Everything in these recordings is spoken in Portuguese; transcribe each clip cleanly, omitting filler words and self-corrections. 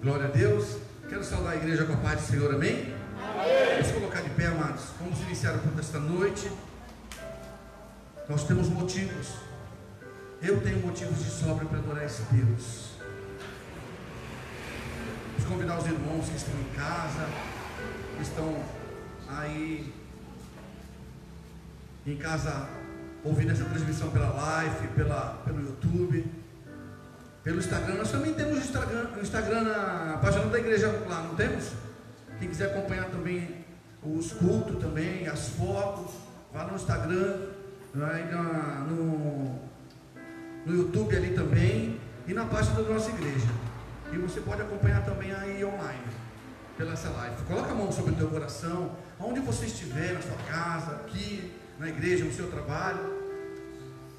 Glória a Deus. Quero saudar a igreja com a paz do Senhor, amém? Amém. Vamos colocar de pé, amados. Vamos iniciar o culto desta noite. Nós temos motivos. Eu tenho motivos de sobra para adorar esse Deus. Vamos convidar os irmãos que estão em casa, que estão aí em casa ouvindo essa transmissão pela live, pelo YouTube, pelo Instagram. Nós também temos o Instagram na página da igreja lá, não temos? Quem quiser acompanhar também os cultos também, as fotos, vá no Instagram, no YouTube ali também, e na página da nossa igreja. E você pode acompanhar também aí online, pela essa live. Coloca a mão sobre o teu coração, onde você estiver, na sua casa, aqui, na igreja, no seu trabalho.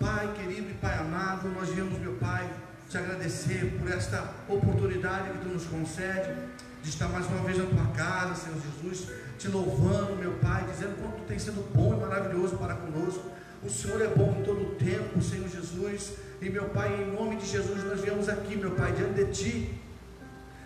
Pai querido e Pai amado, nós viemos, meu Pai, te agradecer por esta oportunidade que Tu nos concede, de estar mais uma vez na Tua casa, Senhor Jesus, te louvando, meu Pai, dizendo quanto Tu tem sido bom e maravilhoso para conosco. O Senhor é bom em todo o tempo, Senhor Jesus. E, meu Pai, em nome de Jesus, nós viemos aqui, meu Pai, diante de Ti,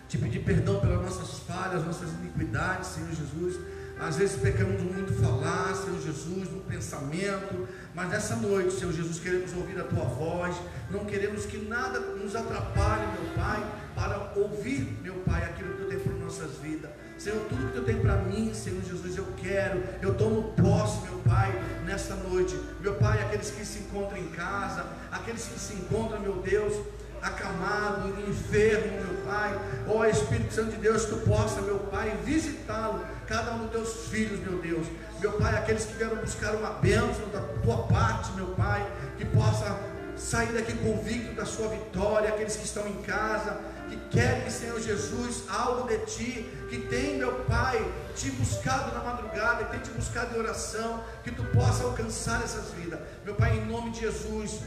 te pedir perdão pelas nossas falhas, nossas iniquidades, Senhor Jesus. Às vezes pecamos muito falar, Senhor Jesus, no pensamento, mas nessa noite, Senhor Jesus, queremos ouvir a Tua voz, não queremos que nada nos atrapalhe, meu Pai, para ouvir, meu Pai, aquilo que Tu tem para nossas vidas. Senhor, tudo que Tu tem para mim, Senhor Jesus, eu tomo posse, meu Pai, nessa noite. Meu Pai, aqueles que se encontram em casa, aqueles que se encontram, meu Deus, acamado, enfermo, meu Pai, ó Espírito Santo de Deus, que Tu possa, meu Pai, visitá-lo, cada um dos Teus filhos, meu Deus, meu Pai, aqueles que vieram buscar uma bênção da Tua parte, meu Pai, que possa sair daqui convicto da sua vitória, aqueles que estão em casa, que querem, Senhor Jesus, algo de Ti, que tem, meu Pai, Te buscado na madrugada, que tem Te buscado em oração, que Tu possa alcançar essas vidas, meu Pai, em nome de Jesus.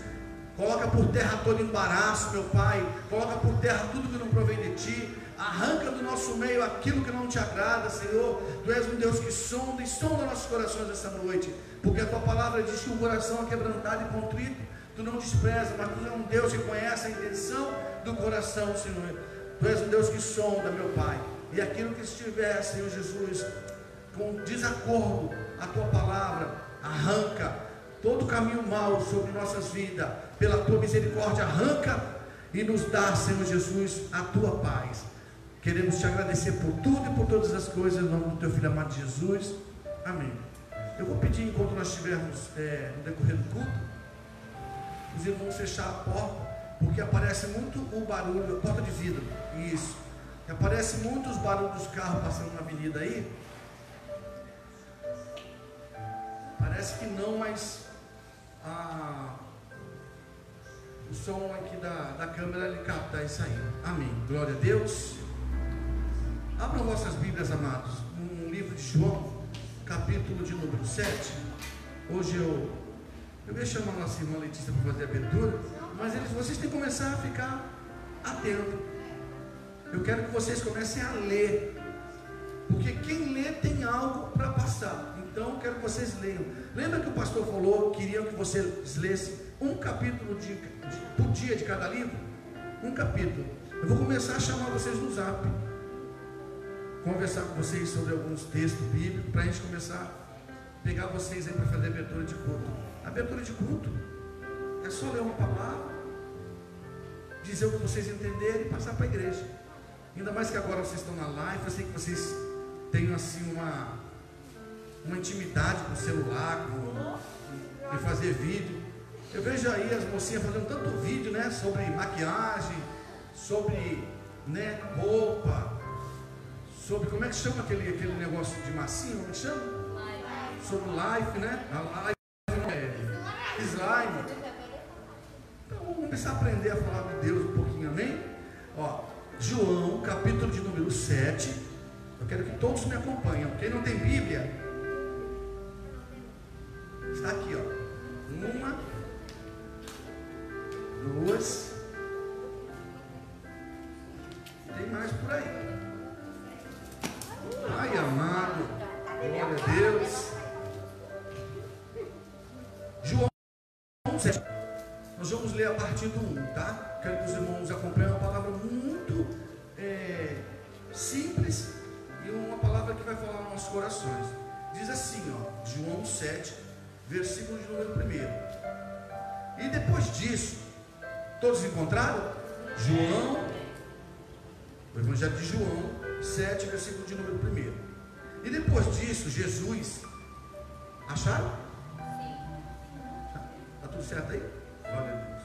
Coloca por terra todo embaraço, meu Pai. Coloca por terra tudo que não provém de Ti. Arranca do nosso meio aquilo que não Te agrada, Senhor. Tu és um Deus que sonda e sonda nossos corações essa noite, porque a Tua palavra diz que o coração é quebrantado e contrito Tu não despreza, mas Tu és um Deus que conhece a intenção do coração, Senhor. Tu és um Deus que sonda, meu Pai, e aquilo que estiver, Senhor Jesus, com desacordo a Tua palavra, arranca todo caminho mau sobre nossas vidas, pela Tua misericórdia, arranca e nos dá, Senhor Jesus, a Tua paz. Queremos Te agradecer por tudo e por todas as coisas, em nome do Teu Filho amado Jesus, amém. Eu vou pedir, enquanto nós estivermos no decorrer do culto, os irmãos fechar a porta, porque aparece muito o barulho, a porta de vidro, isso, aparece muito os barulhos dos carros passando na avenida aí. Parece que não, mas o som aqui da câmera ele capta isso aí. Amém. Glória a Deus. Abram vossas Bíblias, amados, no livro de João, capítulo de número 7. Hoje eu ia chamar a nossa irmã Letícia para fazer a abertura, mas vocês têm que começar a ficar atentos. Eu quero que vocês comecem a ler, porque quem lê tem algo para passar. Então eu quero que vocês leiam. Lembra que o pastor falou que queria que vocês lessem um capítulo por dia de cada livro? Um capítulo. Eu vou começar a chamar vocês no zap, conversar com vocês sobre alguns textos bíblicos, para a gente começar a pegar vocês aí para fazer abertura de culto. Abertura de culto é só ler uma palavra, dizer o que vocês entenderem e passar para a igreja. Ainda mais que agora vocês estão na live, eu sei que vocês têm assim uma intimidade com o celular, em fazer vídeo. Eu vejo aí as mocinhas fazendo tanto vídeo, né, sobre maquiagem, sobre, né, roupa, sobre, como é que chama aquele negócio de massinha, como é que chama? Sobre live, né? A live é slime. Então vamos começar a aprender a falar de Deus um pouquinho, amém? Ó, João, capítulo de número 7. Eu quero que todos me acompanhem. Quem não tem Bíblia, está aqui, ó. 1, 2. Tem mais por aí. Ai, amado. Glória a Deus. João 7. Nós vamos ler a partir do 1, tá? Quero que os irmãos acompanhem uma palavra muito simples e uma palavra que vai falar nos nossos corações. Diz assim, ó, João 7, versículo de número 1. E depois disso, todos encontraram? João, o Evangelho de João 7, versículo de número 1. E depois disso, Jesus, acharam? Está tudo certo aí? Glória a Deus.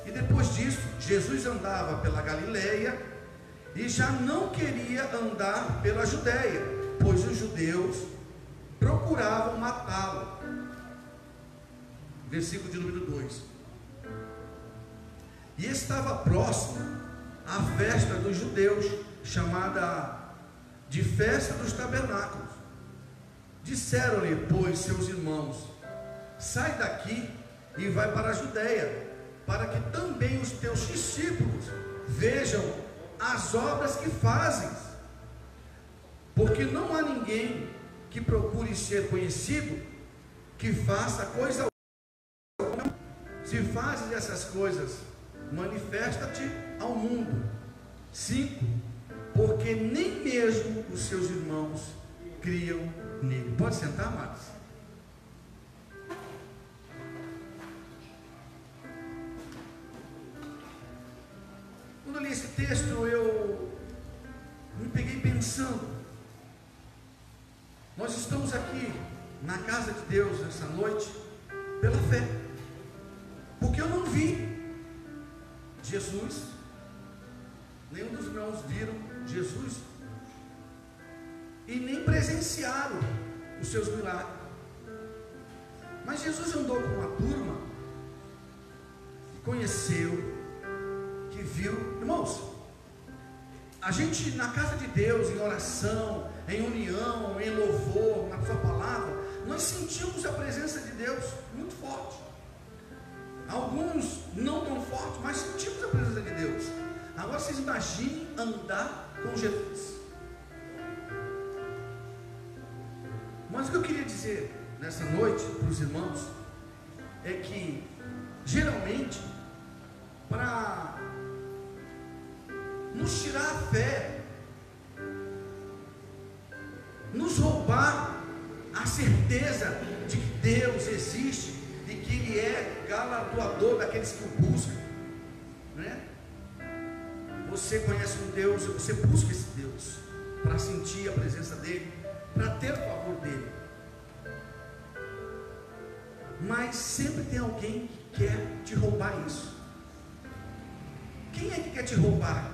E depois disso, Jesus andava pela Galileia e já não queria andar pela Judéia, pois os judeus procuravam matá-lo. Versículo de número 2. E estava próximo à festa dos judeus, chamada de festa dos tabernáculos. Disseram-lhe, pois, seus irmãos: sai daqui e vai para a Judéia, para que também os teus discípulos vejam as obras que fazes. Porque não há ninguém que procure ser conhecido que faça coisa alguma. Se fazes essas coisas, manifesta-te ao mundo. 5. Porque nem mesmo os seus irmãos criam nele. Pode sentar, amados? Quando eu li esse texto, eu me peguei pensando. Nós estamos aqui na casa de Deus nessa noite pela fé, porque eu não vi Jesus, nenhum dos irmãos viram Jesus e nem presenciaram os seus milagres. Mas Jesus andou com uma turma que conheceu, que viu. Irmãos, a gente na casa de Deus, em oração, em união, em louvor, na sua palavra, nós sentimos a presença de Deus muito forte. Alguns não tão forte, mas sentimos a presença de Deus. Agora vocês imaginem andar com Jesus. Mas o que eu queria dizer nessa noite para os irmãos é que geralmente, para nos tirar a fé, nos roubar a certeza de que Deus existe e que Ele é galardoador daqueles que o buscam, né? Você conhece um Deus, você busca esse Deus para sentir a presença dEle, para ter o favor dEle. Mas sempre tem alguém que quer te roubar isso. Quem é que quer te roubar?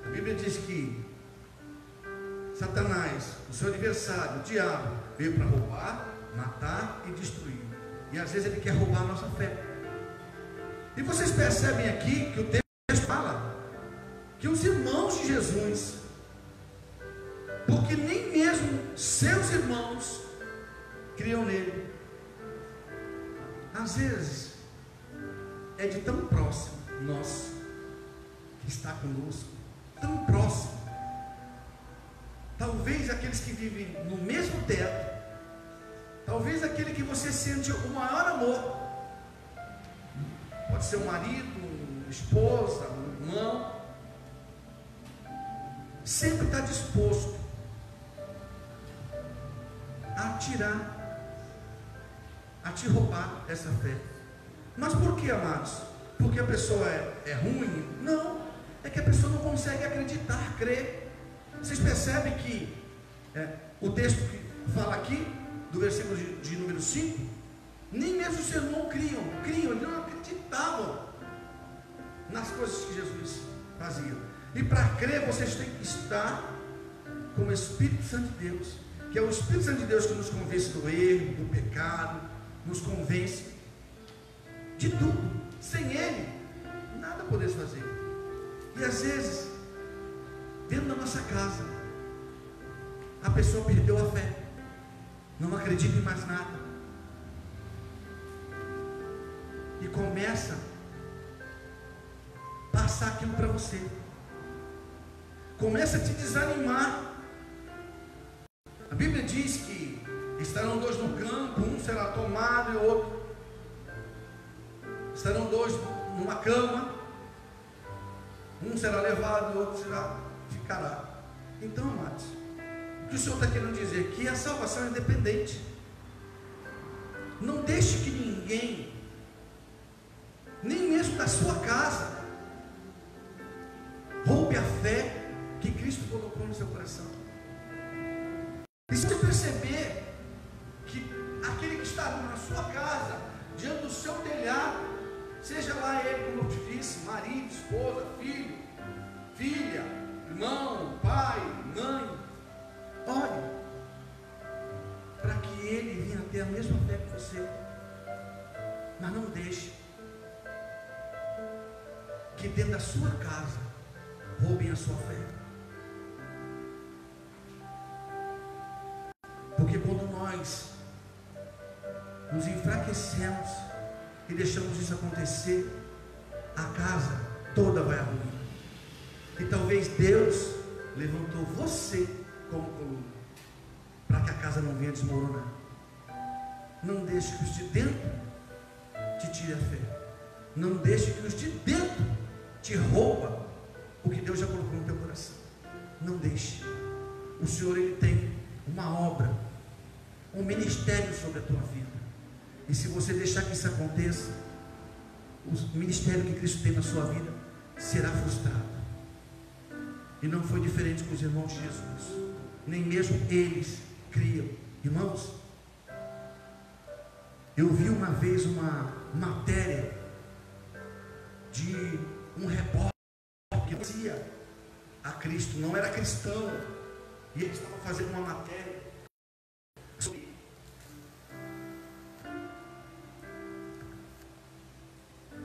A Bíblia diz que Satanás, o seu adversário, o diabo, veio para roubar, matar e destruir. E às vezes ele quer roubar a nossa fé. E vocês percebem aqui que o texto fala que os irmãos de Jesus, porque nem mesmo seus irmãos criam nele. Às vezes é de tão próximo nosso que está conosco, tão próximo. Talvez aqueles que vivem no mesmo teto, talvez aquele que você sente o maior amor, pode ser um marido, esposa, um irmão, sempre está disposto a tirar, a te roubar essa fé. Mas por que, amados? Porque a pessoa é ruim? Não, é que a pessoa não consegue acreditar, crer. Vocês percebem que o texto que fala aqui, do versículo de número 5, nem mesmo os seus irmãos criam, eles não acreditavam nas coisas que Jesus fazia. E para crer, vocês têm que estar com o Espírito Santo de Deus, que é o Espírito Santo de Deus que nos convence do erro, do pecado, nos convence de tudo. Sem Ele, nada podemos fazer. E às vezes, dentro da nossa casa, a pessoa perdeu a fé, não acredita em mais nada, e começa a passar aquilo para você, começa a te desanimar. A Bíblia diz que estarão dois no campo, um será tomado e o outro, estarão dois numa cama, um será levado e o outro será ficará. Então, amados, o que o Senhor está querendo dizer aqui é a salvação é independente. Não deixe que ninguém, nem mesmo da sua casa, roube a fé que Cristo colocou no seu coração. E se você perceber que aquele que está na sua casa, diante do seu telhado, seja lá ele, como eu te disse, marido, esposa, filho, filha, irmão, pai, mãe, ore para que ele venha ter a mesma fé que você, mas não deixe que dentro da sua casa roubem a sua fé. Porque quando nós nos enfraquecemos e deixamos isso acontecer, a casa toda vai à ruína. E talvez Deus levantou você como coluna para que a casa não venha desmoronar. Não deixe que os de dentro te tire a fé. Não deixe que os de dentro te rouba o que Deus já colocou no teu coração. Não deixe. O Senhor, Ele tem uma obra, um ministério sobre a tua vida. E se você deixar que isso aconteça, o ministério que Cristo tem na sua vida será frustrado. E não foi diferente com os irmãos de Jesus. Nem mesmo eles criam. Irmãos, eu vi uma vez uma matéria de um repórter que dizia a Cristo, não era cristão, e ele estava fazendo uma matéria sobre...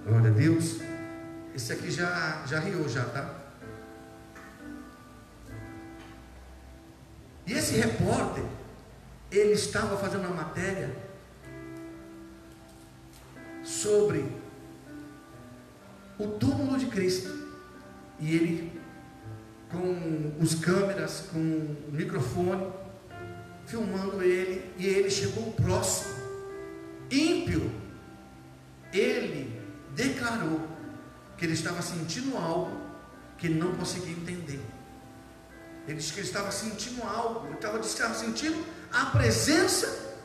Glória a Deus. Esse aqui já riu já, tá? E esse repórter, ele estava fazendo uma matéria sobre o túmulo de Cristo. E ele, com os câmeras, com o microfone, filmando ele, e ele chegou próximo, ímpio. Ele declarou que ele estava sentindo algo que ele não conseguia entender. Ele disse que ele estava sentindo algo, ele estava sentindo a presença.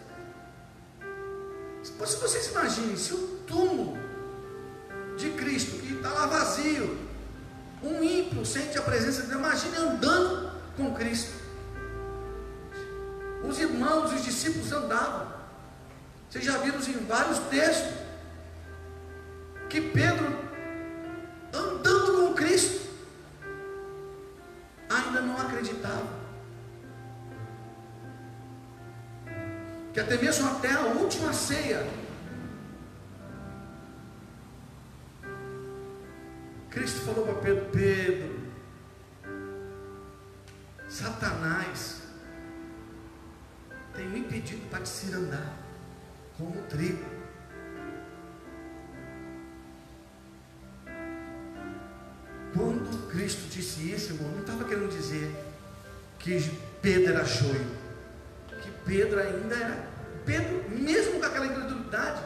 Se vocês imaginem, se o túmulo de Cristo, que está lá vazio, um ímpio sente a presença de Deus, imagine andando com Cristo. Os irmãos, os discípulos andavam. Vocês já viram em vários textos que Pedro, andando com Cristo, ainda não acreditava, que até mesmo até a última ceia, Cristo falou para Pedro: Pedro, Satanás tem me impedido para te se andar como trigo. Quando Cristo disse isso, irmão, não estava querendo dizer que Pedro era joio, que Pedro ainda era, Pedro, mesmo com aquela incredulidade,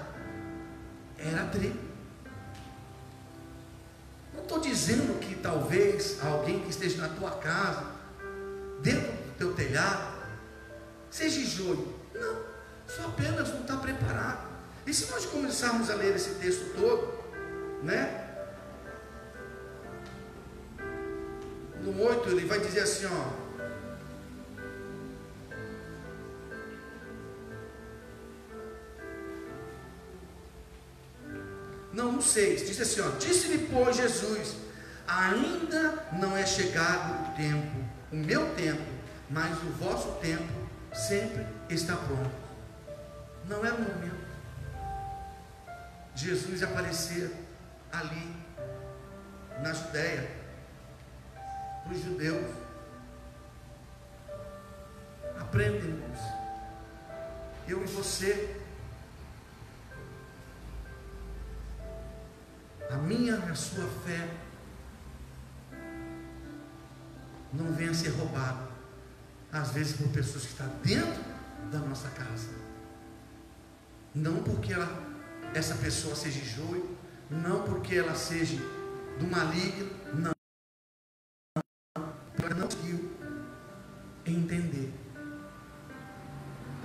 era trigo. Não estou dizendo que talvez alguém que esteja na tua casa, dentro do teu telhado, seja joio. Não, só apenas não está preparado. E se nós começarmos a ler esse texto todo, né? No 8 ele vai dizer assim, ó: no 6, diz assim, ó: disse-lhe, pois, Jesus: ainda não é chegado o tempo, o meu tempo, mas o vosso tempo sempre está pronto. Não era o momento de Jesus aparecer ali na Judéia para os judeus. Aprenda, irmãos, eu e você, a minha e a sua fé não venha a ser roubada, às vezes por pessoas que estão dentro da nossa casa. Não porque essa pessoa seja joio, não porque ela seja do maligno, não, para não entender.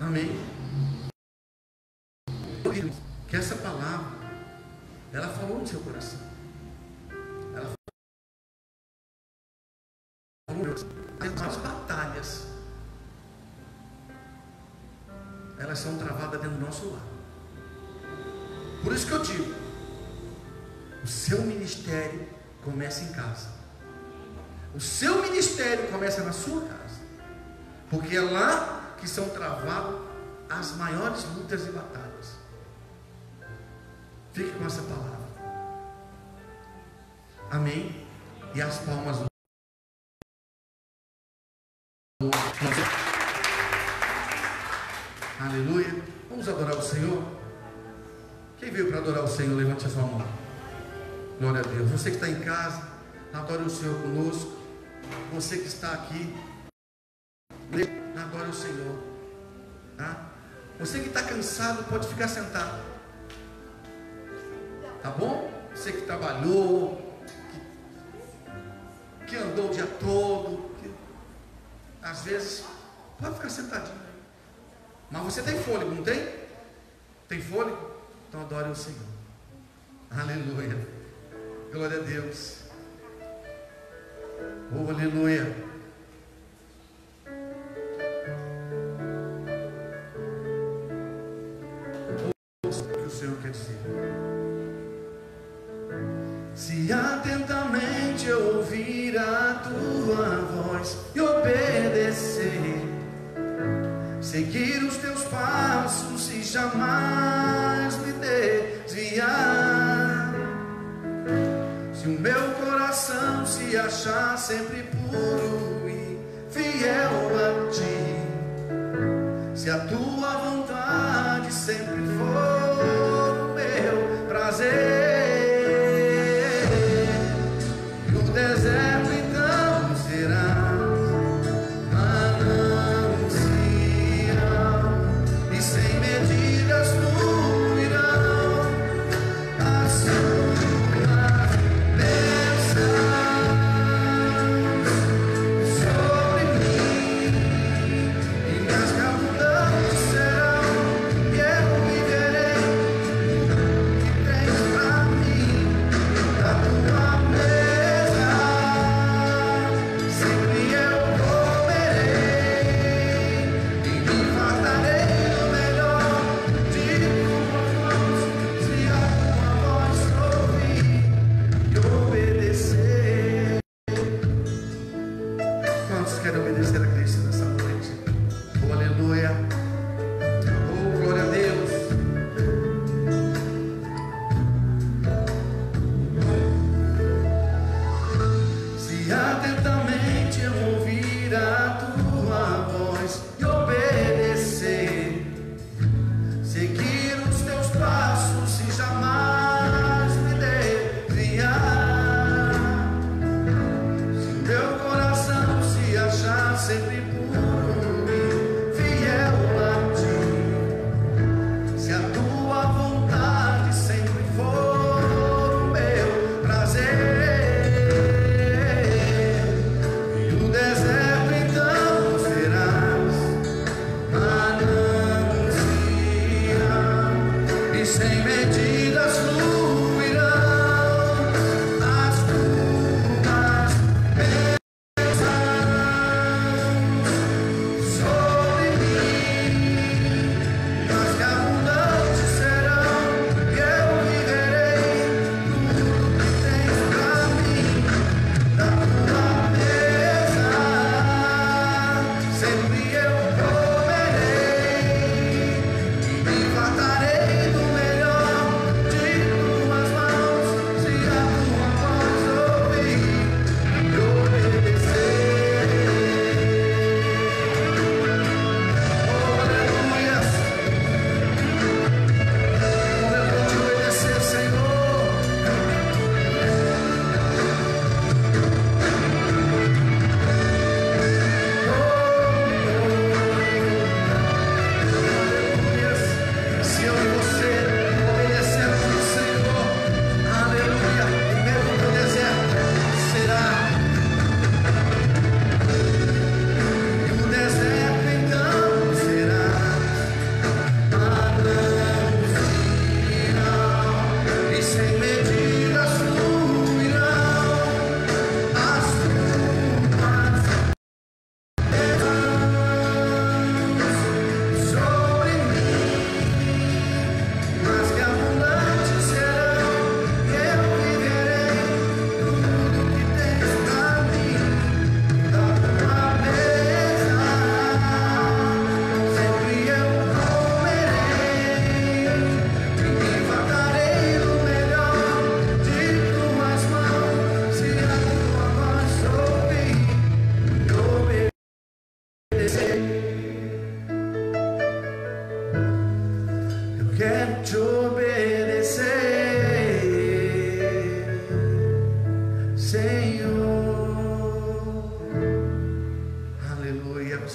Amém? Que essa palavra, ela falou no seu coração. Ela falou as batalhas, elas são travadas dentro do nosso lar. Por isso que eu digo, o seu ministério começa em casa. O seu ministério começa na sua casa. Porque é lá que são travadas as maiores lutas e batalhas. Fique com essa palavra. Amém? E as palmas do Aleluia. Vamos adorar o Senhor. Quem veio para adorar o Senhor, levante a sua mão. Glória a Deus. Você que está em casa, adore o Senhor conosco. Você que está aqui, adore o Senhor. Tá? Você que está cansado, pode ficar sentado. Tá bom? Você que trabalhou, que andou o dia todo, às vezes, pode ficar sentadinho. Mas você tem fôlego, não tem? Tem fôlego? Então adore o Senhor. Aleluia. Glória a Deus. Oh, aleluia. Ouça o que o Senhor quer dizer. Se atentamente eu ouvir a tua voz e obedecer, seguir os teus passos e jamais me desviar, se o meu coração se achar sempre puro e fiel a ti, se a tua vontade sempre for o meu prazer, no deserto então serás manancial, e sem medidas fluirão as suas bênçãos sobre mim, e mais que abundantes serão, e eu viverei o que tens pra mim, da tua mesa sempre eu comerei, e me fartarei o melhor de tuas mãos, se a tua voz ouvir e obedecer. Quantos querem obedecer a Cristo nessa noite? Oh, aleluia. Oh, glória a Deus. Se atentamente eu ouvir a tua voz e obedecer, seguir os teus passos e jamais me desviar, se o meu coração se achar sempre puro e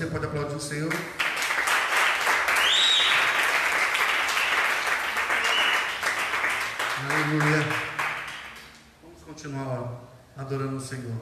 Você pode aplaudir o Senhor? Aleluia. Vamos continuar adorando o Senhor.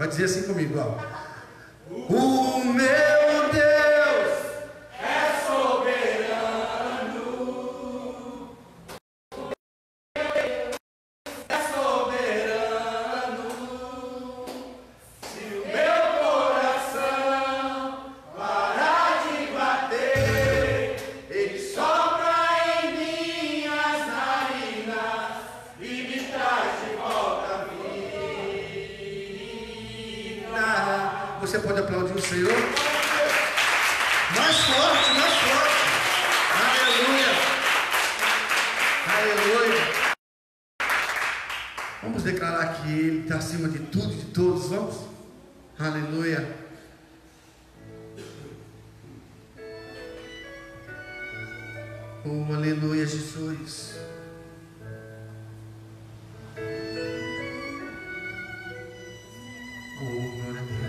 Vai dizer assim comigo, ó. O meu Deus é soberano. É soberano. Se o meu coração parar de bater, Ele sopra em minhas narinas e me traz de volta a vida. Você pode aplaudir o Senhor? Mais forte, mais forte. Aleluia. Aleluia. Vamos declarar que Ele está acima de tudo e de todos, vamos? Aleluia. Oh, aleluia, Jesus. Oh, glória a Deus.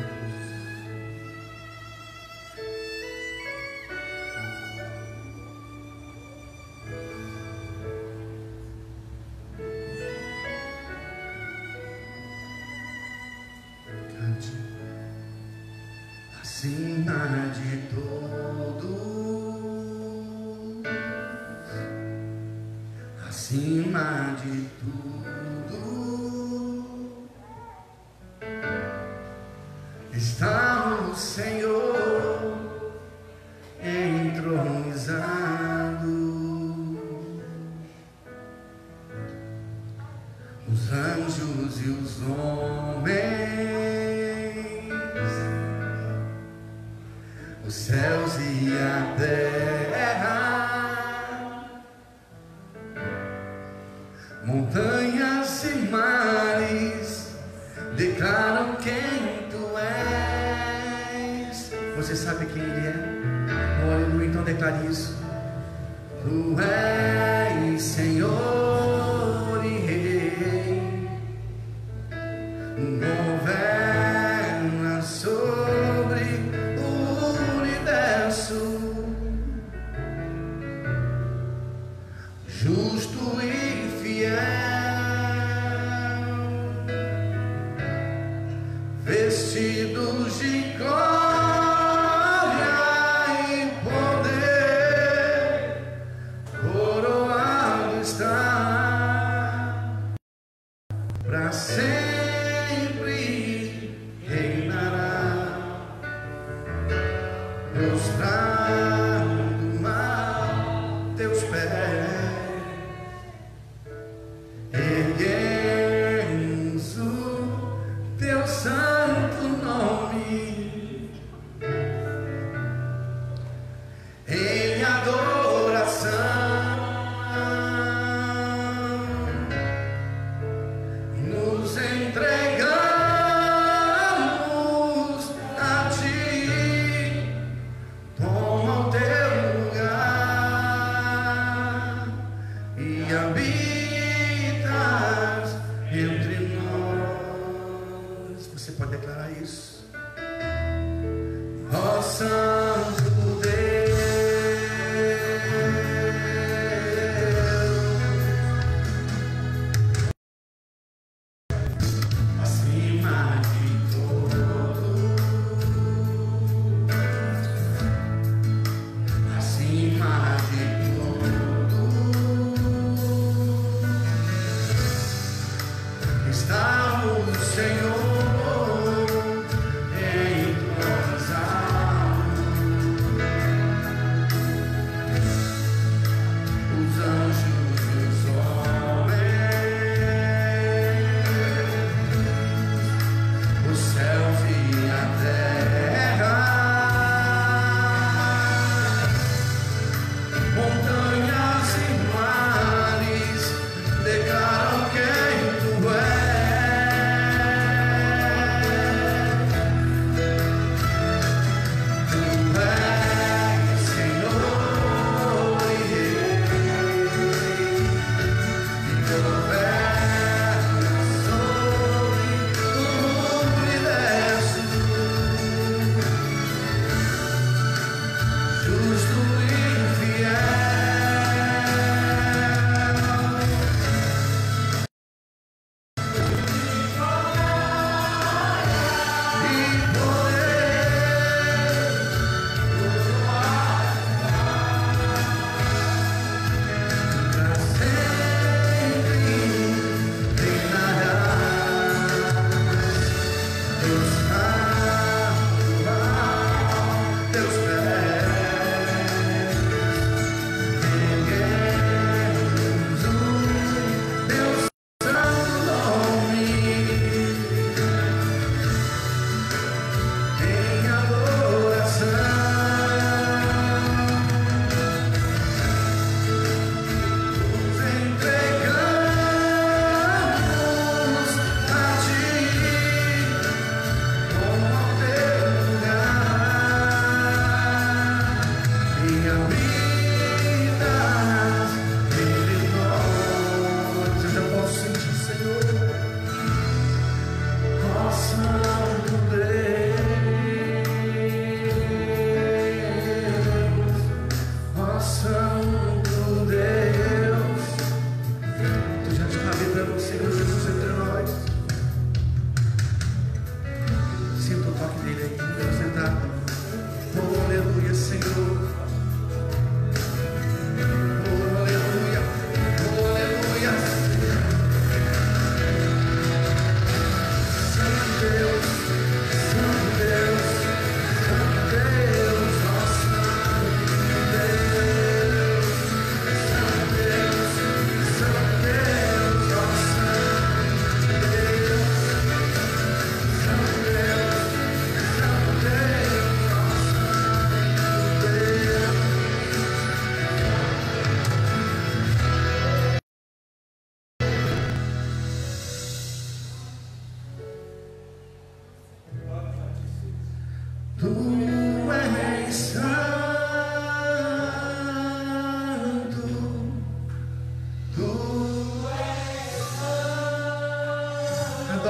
Cante. Acima de tudo, acima de tudo, está o Senhor entronizado. Os anjos e os homens, os céus e a terra, montanhas e mares declaram quem tu és. Você sabe quem Ele é? Oh, aleluia, então declare isso. Tu és Senhor e Rei, governa sobre o universo, justo e fiel, vestidos de glória e poder, coroado está para sempre, reinará, prostrando a teus pés, erguemos o teu santo nome em adoração, nos entregamos a ti. Toma o teu lugar e habitas entre nós. Você pode declarar isso. Ó Santo Deus, acima de tudo, acima de tudo,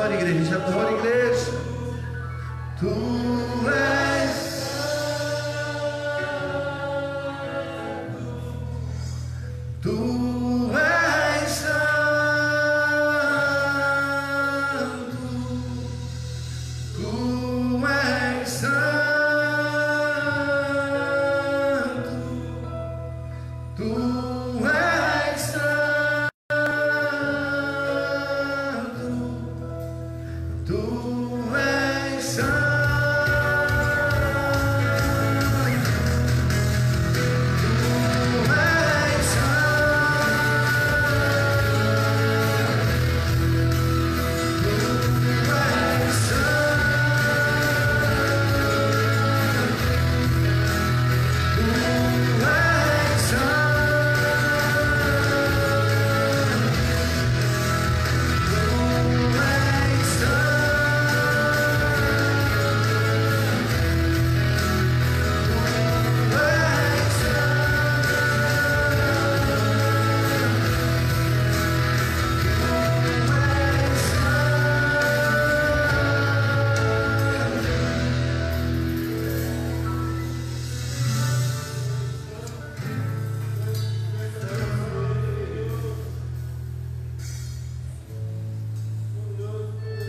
adora, igreja, adora, igreja. Tu és, tu és santo, tu és santo, tu és santo, tu és santo.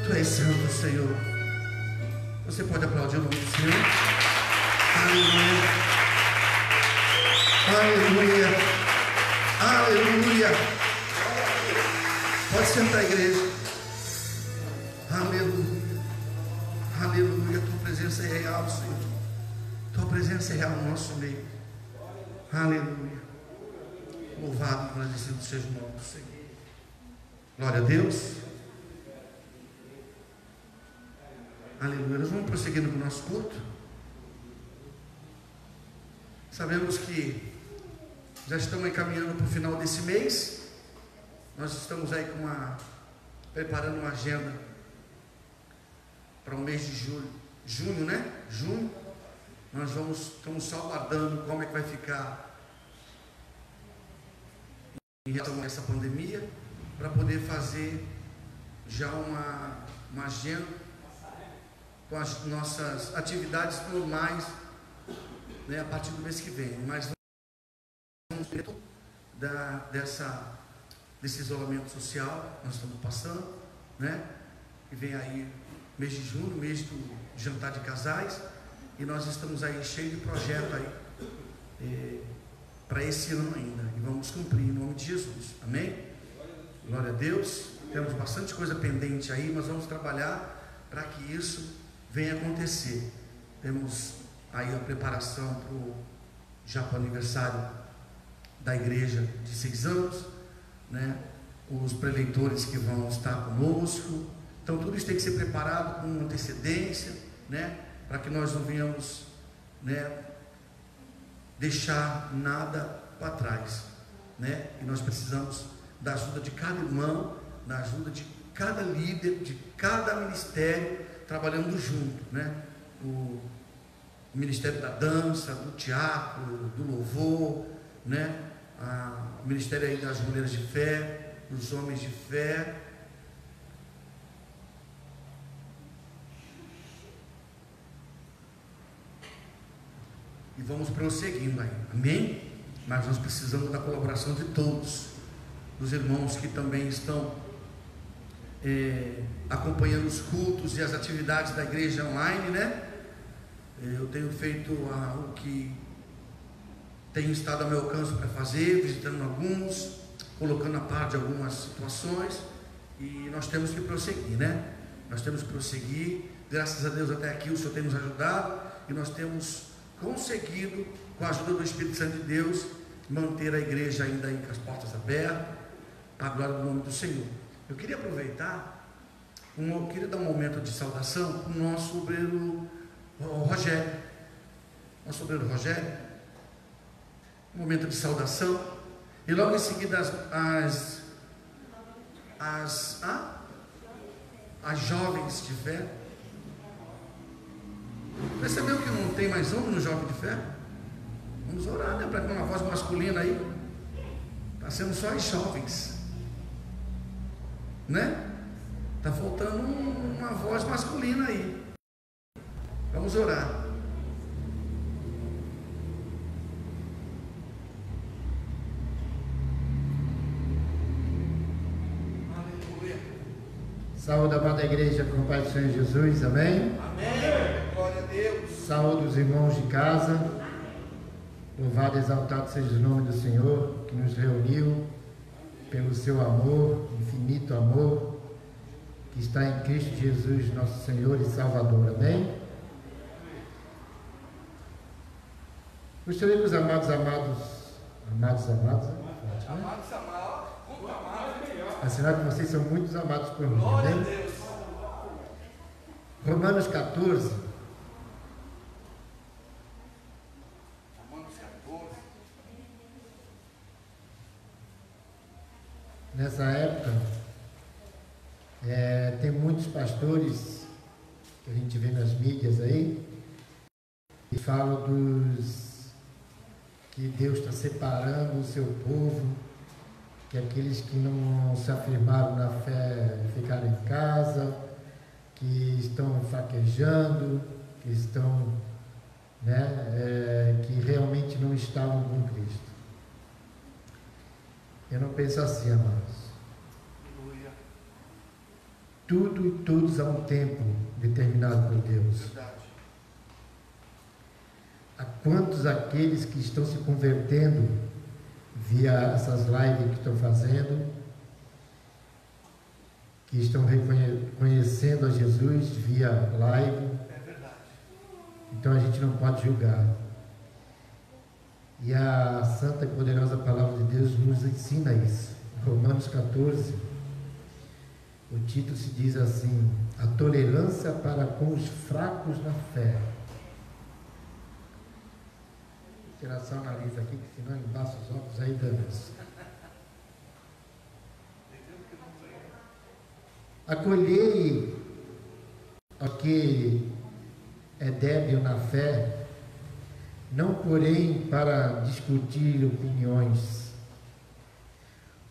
Tu és santo, Senhor. Você pode aplaudir o nome do Senhor? Aleluia. Aleluia. Aleluia. Pode sentar, igreja. Aleluia. Aleluia. Tua presença é real, Senhor. Tua presença é real no nosso meio. Aleluia. Louvado e agradecido seja o nome do Senhor. Glória a Deus. Aleluia. Nós vamos prosseguindo com o nosso culto. Sabemos que já estamos encaminhando para o final desse mês. Nós estamos aí preparando uma agenda para o mês de junho, né? Junho. Nós estamos só aguardando como é que vai ficar em relação a essa pandemia, para poder fazer já uma agenda com as nossas atividades normais, né, a partir do mês que vem. Mas vamos desse isolamento social nós estamos passando, né? E vem aí mês de junho, mês do jantar de casais, e nós estamos aí cheio de projeto aí para esse ano ainda, e vamos cumprir em nome de Jesus. Amém? Glória a Deus. Temos bastante coisa pendente aí, mas vamos trabalhar para que isso venha acontecer. Temos aí a preparação já para o aniversário da igreja de 6 anos, né? Os preleitores que vão estar conosco. Então tudo isso tem que ser preparado com antecedência, né? Para que nós não venhamos, né, deixar nada para trás, né? E nós precisamos da ajuda de cada irmão, da ajuda de cada líder, de cada ministério, trabalhando junto, né? O Ministério da Dança, do Teatro, do Louvor, né? O Ministério aí das Mulheres de Fé, dos Homens de Fé. E vamos prosseguindo aí, amém? Mas nós precisamos da colaboração de todos, dos irmãos que também estão acompanhando os cultos e as atividades da igreja online, né? Eu tenho feito o que tenho estado ao meu alcance para fazer, visitando alguns, colocando a par de algumas situações, e nós temos que prosseguir, né? Nós temos que prosseguir. Graças a Deus até aqui o Senhor tem nos ajudado, e nós temos conseguido, com a ajuda do Espírito Santo de Deus, manter a igreja ainda aí com as portas abertas, para a glória do nome do Senhor. Eu queria aproveitar, queria dar um momento de saudação com o nosso obreiro Rogério. Nosso obreiro Rogério, um momento de saudação, e logo em seguida as jovens de fé. Percebeu que não tem mais homem no jovem de fé? Vamos orar, né? Para ter uma voz masculina aí. Está sendo só as jovens, né? Está faltando uma voz masculina aí. Vamos orar. Saúde, amada igreja, com o Pai do Senhor Jesus, amém? Amém, glória a Deus. Saúde os irmãos de casa, louvado e exaltado seja o nome do Senhor, que nos reuniu pelo seu amor, infinito amor, que está em Cristo Jesus, nosso Senhor e Salvador, amém? Gostaria que os amados, assinar que vocês são muitos amados por mim, amém? Romanos 14. Nessa época, tem muitos pastores que a gente vê nas mídias aí, que falam que Deus está separando o seu povo, que aqueles que não se afirmaram na fé ficaram em casa, que estão fraquejando, que estão, que realmente não estavam com Cristo. Eu não penso assim, amados. Tudo e todos há um tempo determinado por Deus. Há quantos aqueles que estão se convertendo via essas lives que estão fazendo, que estão reconhecendo a Jesus via live. É verdade. Então a gente não pode julgar. E a santa e poderosa palavra de Deus nos ensina isso. Romanos 14, o título se diz assim: a tolerância para com os fracos na fé. Vou tirar só o nariz aqui, que senão embaça os óculos aí, Deus. Acolhei ao que é débil na fé, não porém para discutir opiniões.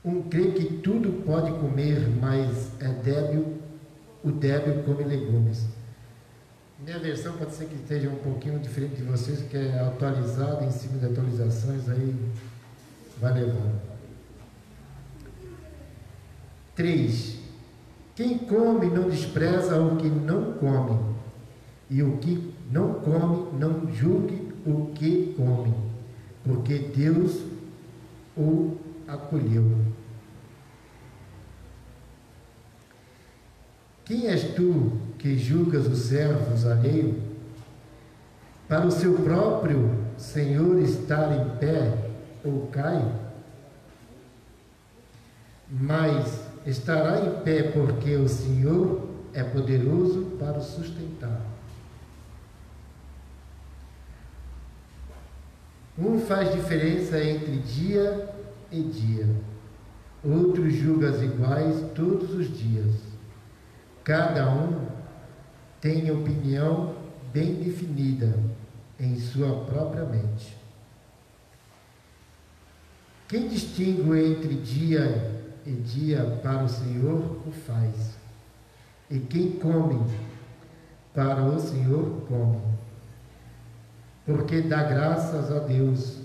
Um crê que tudo pode comer, mas é débil, o débil come legumes. Minha versão pode ser que esteja um pouquinho diferente de vocês, que é atualizada, em cima de atualizações, aí vai levando. 3. Quem come não despreza o que não come, e o que não come não julgue o que come, porque Deus o acolheu. Quem és tu que julgas os servos alheios? Para o seu próprio Senhor estar em pé ou cai? Mas estará em pé porque o Senhor é poderoso para o sustentar. Um faz diferença entre dia e dia, outro julga as iguais todos os dias. Cada um tem opinião bem definida em sua própria mente. Quem distingue entre dia e dia para o Senhor o faz, e quem come para o Senhor come, porque dá graças a Deus,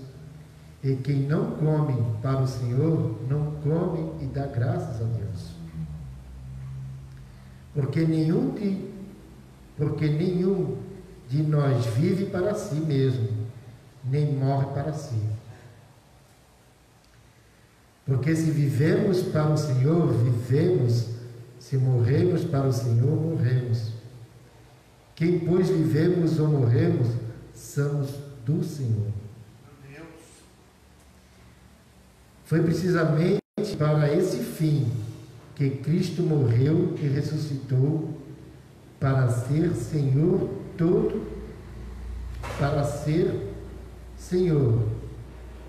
e quem não come para o Senhor não come e dá graças a Deus, porque nenhum de nós vive para si mesmo, nem morre para si. Porque se vivemos para o Senhor, vivemos; se morremos para o Senhor, morremos. Quem, pois, vivemos ou morremos, somos do Senhor. Foi precisamente para esse fim que Cristo morreu e ressuscitou, para ser Senhor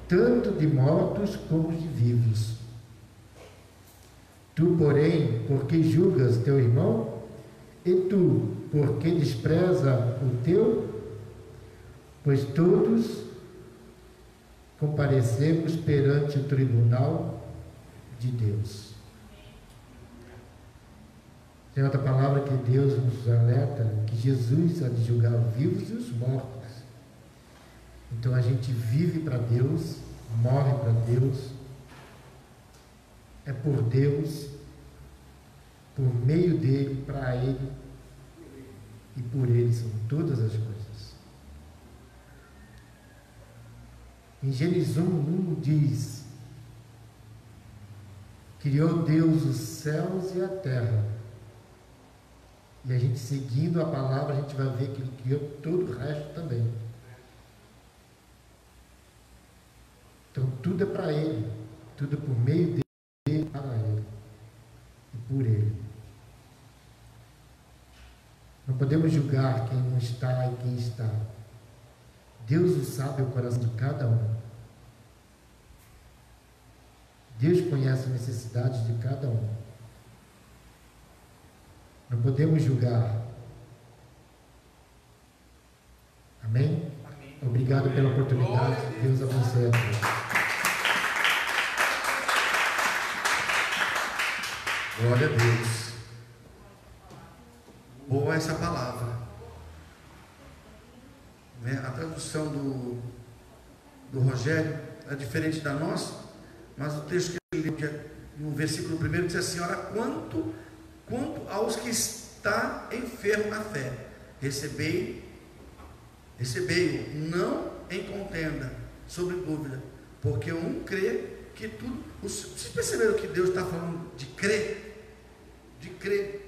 tanto de mortos como de vivos. Tu, porém, porque julgas teu irmão? E tu, porque despreza o teu? Pois todos comparecemos perante o tribunal de Deus. Tem outra palavra que Deus nos alerta, que Jesus há de julgar os vivos e os mortos. Então a gente vive para Deus, morre para Deus, é por Deus, por meio dele, para ele e por ele são todas as coisas. Em Gênesis 1 diz: criou Deus os céus e a terra. E a gente, seguindo a palavra, a gente vai ver que ele criou todo o resto também. Então tudo é para ele, tudo é por meio dele, para ele e por ele. Não podemos julgar quem não está e quem está. Deus sabe o coração de cada um. Deus conhece as necessidades de cada um. Não podemos julgar. Amém? Amém. Obrigado pela oportunidade. Deus abençoe a todos. Glória a Deus. Boa essa palavra. A tradução do Rogério é diferente da nossa, mas o texto que ele leu no versículo 1 diz assim: ora, quanto aos que está enfermo na fé, recebei-o, não em contenda, sobre dúvida, porque um crê que tudo. Vocês perceberam que Deus está falando de crer? De crer.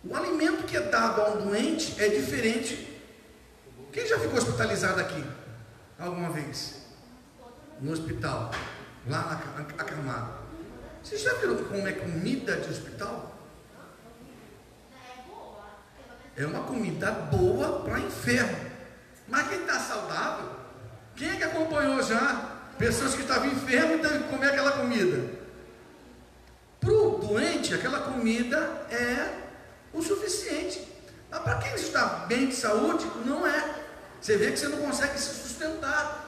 O alimento que é dado a um doente é diferente. Quem já ficou hospitalizado aqui alguma vez? No hospital, lá acamado. Vocês já viram como é comida de hospital? É uma comida boa para enfermo. Mas quem está saudável? Quem é que acompanhou já pessoas que estavam enfermas e teve que comer aquela comida? Para o doente, aquela comida é o suficiente. Mas para quem está bem de saúde, não é. Você vê que você não consegue se sustentar.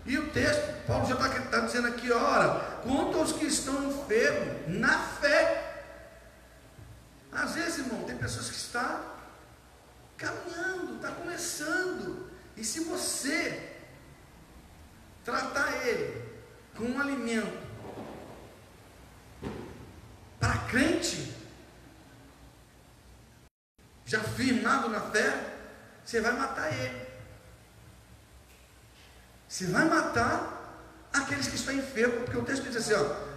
E o texto, Paulo já está dizendo aqui: ora, quanto aos que estão enfermos na fé. Às vezes, irmão, tem pessoas que estão caminhando, está começando, e se você tratar ele com um alimento para crente, já firmado na fé, você vai matar ele. Você vai matar aqueles que estão enfermos, porque o texto diz assim: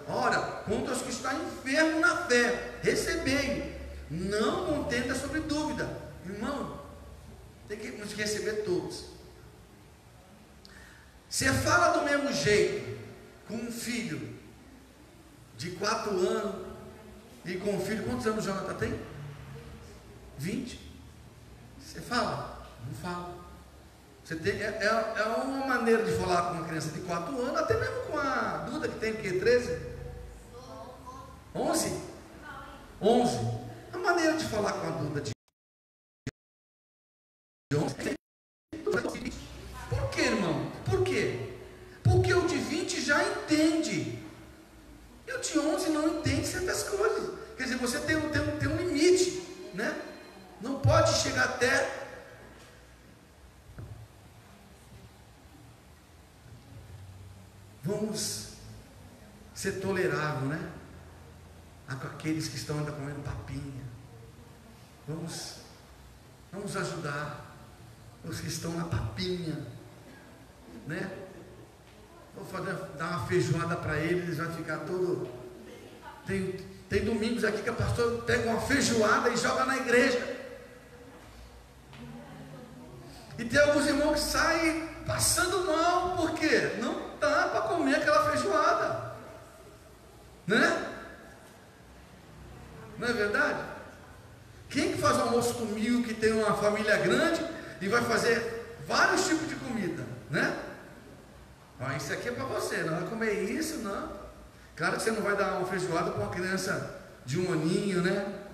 ora, quanto aos que estão enfermos na fé, recebei, não contenda sobre dúvida. Irmão, tem que nos receber todos. Você fala do mesmo jeito com um filho de 4 anos e com um filho, quantos anos o Jonathan tem? 20. Você fala? Não fala. Você tem, é uma maneira de falar com uma criança de 4 anos, até mesmo com a Duda, que tem o quê? 13? 11? 11. A maneira de falar com a Duda de 11. Por quê, irmão? Por quê? Porque o de 20 já entende. E o de 11 não entende certas coisas. Quer dizer, você tem um limite, né? Não pode chegar até. Vamos ser tolerável, né? Com aqueles que estão ainda comendo papinha. Vamos ajudar os que estão na papinha, né? Vou dar uma feijoada para eles vai ficar todo. Tem domingos aqui que a pastora pega uma feijoada e joga na igreja. E tem alguns irmãos que saem passando mal, por quê? Não dá para comer aquela feijoada, né? Não é verdade? Quem que faz almoço comigo, que tem uma família grande e vai fazer vários tipos de comida, né? Isso aqui é para você, não vai comer isso, não. Claro que você não vai dar uma feijoada para uma criança de 1 aninho, né?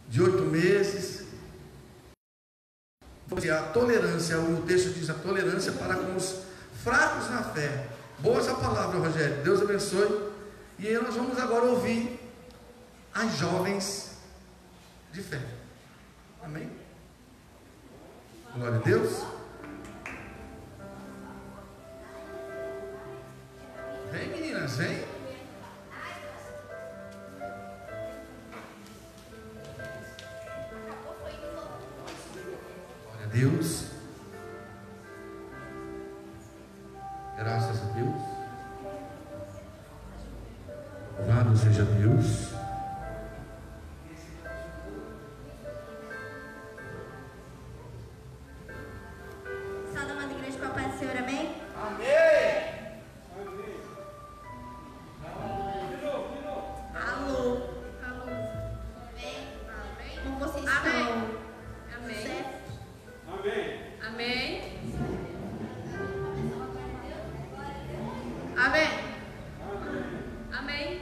De 8 meses. A tolerância, o texto diz a tolerância para com os fracos na fé. Boa essa palavra, Rogério. Deus abençoe. E nós vamos agora ouvir as jovens de fé. Amém? Glória a Deus. Vem, meninas, vem. Glória a Deus. Graças a Deus. Louvado seja Deus. Salve, amada igreja, com a paz do Senhor, amém? Amém. Alô. Alô. Amém. Como vocês estão? Amém. Certo? Amém. Amém. Amém.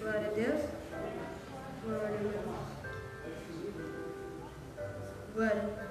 Glória a Deus. Glória a Deus. Glória.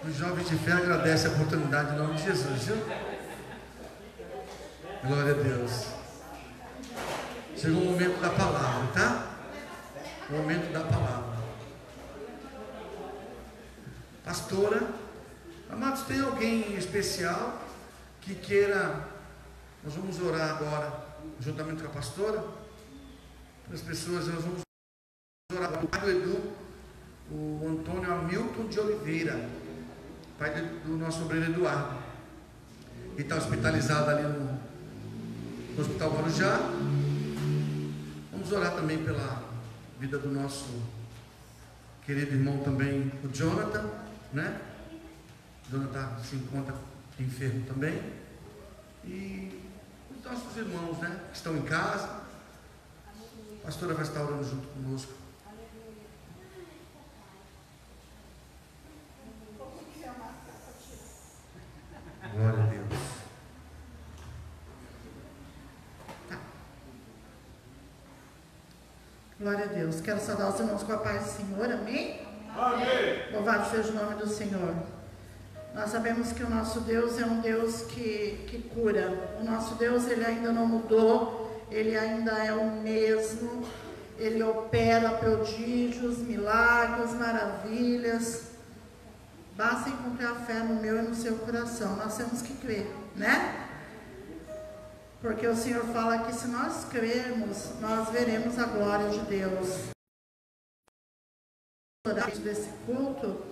Os jovens de fé agradecem a oportunidade em nome de Jesus, viu? Glória a Deus. Chegou o momento da palavra, tá? O momento da palavra. Pastora, amados, tem alguém especial que queira? Nós vamos orar agora, juntamente com a pastora. As pessoas, nós vamos orar com o pai do Edu, o Antônio Hamilton de Oliveira, pai do nosso obreiro Eduardo. Ele está hospitalizado ali no Hospital Guarujá. Vamos orar também pela vida do nosso querido irmão também, o Jonathan, né? O Jonathan se encontra enfermo também. E os nossos irmãos, né? Que estão em casa. A pastora vai estar orando junto conosco. Glória a Deus. Glória a Deus. Quero saudar os irmãos com a paz do Senhor. Amém? Amém. Louvado seja o nome do Senhor. Nós sabemos que o nosso Deus é um Deus que cura. O nosso Deus, ele ainda não mudou. Ele ainda é o mesmo. Ele opera prodígios, milagres, maravilhas. Basta encontrar fé no meu e no seu coração. Nós temos que crer, né? Porque o Senhor fala que se nós crermos, nós veremos a glória de Deus. Desse culto,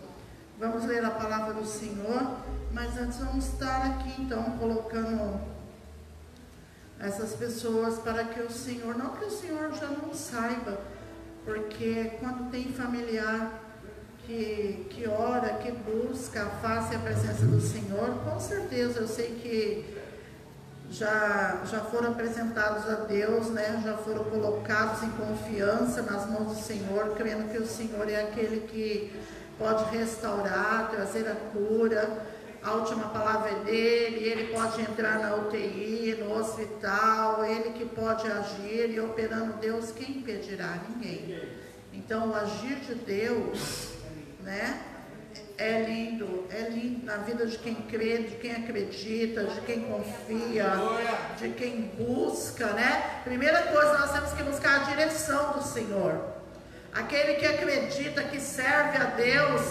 vamos ler a palavra do Senhor, mas antes vamos estar aqui então colocando essas pessoas para que o Senhor, não que o Senhor já não saiba, porque quando tem familiar que ora, que busca a face e a presença do Senhor, com certeza eu sei que já foram apresentados a Deus, né? Já foram colocados em confiança nas mãos do Senhor, crendo que o Senhor é aquele que pode restaurar, trazer a cura. A última palavra é dele, ele pode entrar na UTI, no hospital, ele que pode agir, e operando Deus, quem impedirá? Ninguém. Então o agir de Deus, né? É lindo na vida de quem crê, de quem acredita, de quem confia, de quem busca, né? Primeira coisa, nós temos que buscar a direção do Senhor. Aquele que acredita, que serve a Deus,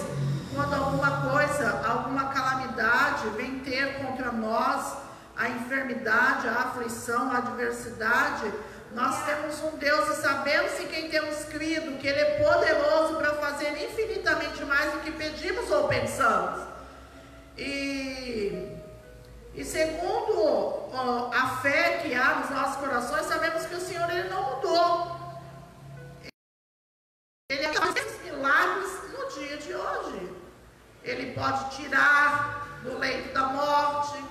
quando alguma coisa, alguma calamidade vem ter contra nós, a enfermidade, a aflição, a adversidade, nós temos um Deus e sabemos em quem temos crido, que Ele é poderoso para fazer infinitamente mais do que pedimos ou pensamos. E segundo a fé que há nos nossos corações, sabemos que o Senhor, Ele não mudou. Ele é capaz de fazer milagres no dia de hoje. Ele pode tirar do leito da morte.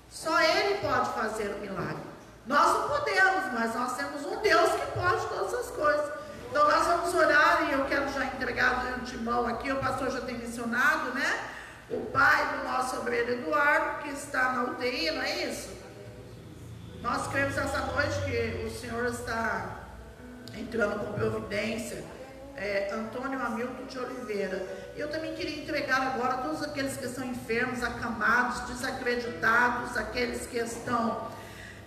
Só Ele pode fazer o milagre. Nós não podemos, mas nós temos um Deus que pode todas as coisas. Então nós vamos orar, e eu quero já entregar de antemão aqui, o pastor já tem mencionado, né? O pai do nosso obreiro Eduardo, que está na UTI, não é isso? Nós cremos essa noite que o Senhor está entrando com providência. Antônio Hamilton de Oliveira. Eu também queria entregar agora todos aqueles que estão enfermos, acamados, desacreditados, aqueles que estão...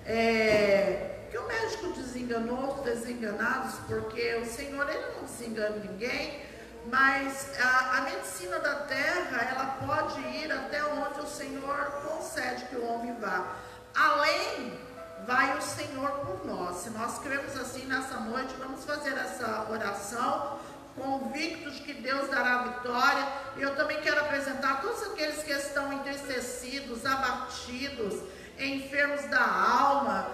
que o médico desenganou, os desenganados, porque o Senhor, Ele não desengana ninguém, mas a medicina da terra, ela pode ir até onde o Senhor concede que o homem vá. Além, vai o Senhor por nós. Se nós cremos assim nessa noite, vamos fazer essa oração, convictos que Deus dará vitória. E eu também quero apresentar todos aqueles que estão entristecidos, abatidos, enfermos da alma.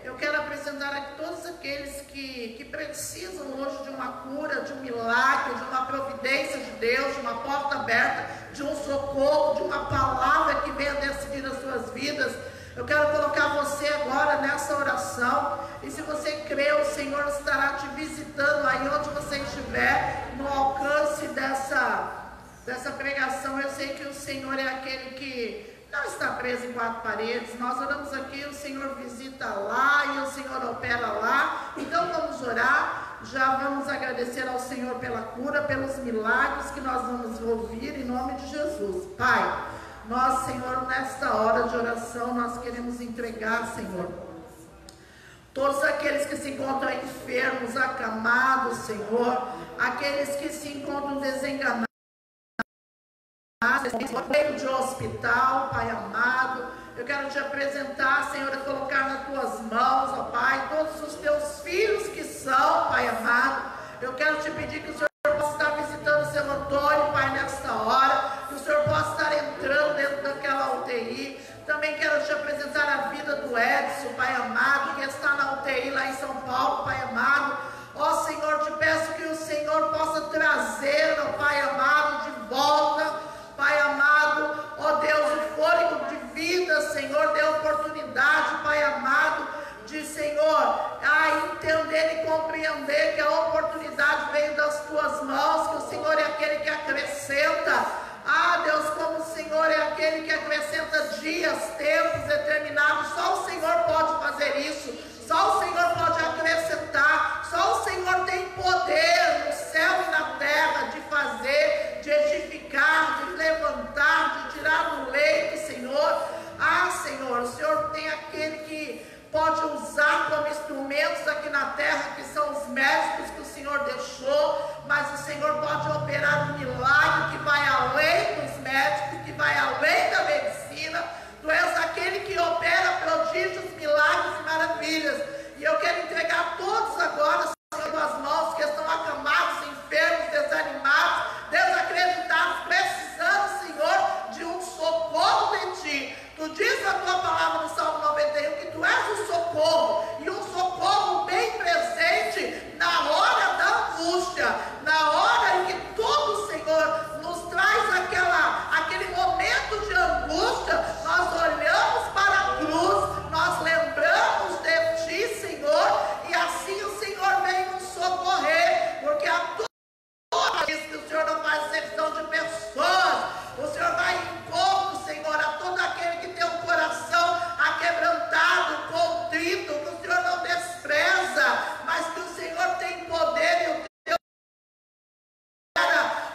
Eu quero apresentar aqui todos aqueles que precisam hoje de uma cura, de um milagre, de uma providência de Deus, de uma porta aberta, de um socorro, de uma palavra que venha decidir as suas vidas. Eu quero colocar você agora nessa oração, e se você crê, o Senhor estará te visitando aí onde você estiver, no alcance dessa pregação. Eu sei que o Senhor é aquele que não está preso em quatro paredes. Nós oramos aqui, o Senhor visita lá e o Senhor opera lá. Então vamos orar. já vamos agradecer ao Senhor pela cura, pelos milagres que nós vamos ouvir em nome de Jesus. Pai, nós, Senhor, nesta hora de oração, nós queremos entregar, Senhor, todos aqueles que se encontram enfermos, acamados, Senhor, aqueles que se encontram desenganados, meio de hospital, Pai amado, eu quero te apresentar, Senhor, e colocar nas tuas mãos, ó Pai, todos os teus filhos que são, Pai amado. Eu quero te pedir que o Senhor possa estar visitando o seu Antônio, Pai, nesta hora, que o Senhor possa estar entrando dentro daquela UTI. Também quero te apresentar a vida do Edson, Pai amado, que está na UTI lá em São Paulo, Pai amado. Ó Senhor, te peço que o Senhor possa trazer, ó Pai amado, de volta, Pai amado, ó Deus, o fôlego de vida, Senhor, dê oportunidade, Pai amado, de Senhor, a entender e compreender que a oportunidade veio das tuas mãos, que o Senhor é aquele que acrescenta. Ah, Deus, como o Senhor é aquele que acrescenta dias, tempos determinados, só o Senhor pode fazer isso. Só o Senhor pode acrescentar, só o Senhor tem poder no céu e na terra de fazer, de edificar, de levantar, de tirar do leito, Senhor. Ah, Senhor, o Senhor tem aquele que pode usar como instrumentos aqui na terra, que são os médicos que o Senhor deixou, mas o Senhor pode operar um milagre que vai além dos médicos, que vai além da medicina. Tu és aquele que opera prodígios, milagres e maravilhas. E eu quero entregar todos agora, Senhor, nas mãos que estão acamados, enfermos, desanimados, desacreditados, precisando, Senhor, de um socorro de Ti. Tu diz na Tua palavra no Salmo 91 que Tu és o socorro, e um socorro bem presente na hora da angústia, na hora em que todo, Senhor, nos traz aquele momento de angústia. Nós olhamos para a cruz, nós lembramos de Ti, Senhor, e assim o Senhor vem nos socorrer, porque a Tua diz que o Senhor não faz exceção de pessoas. O Senhor vai em encontro, Senhor, a todo aquele que tem um coração aquebrantado, contrito, que o Senhor não despreza, mas que o Senhor tem poder, e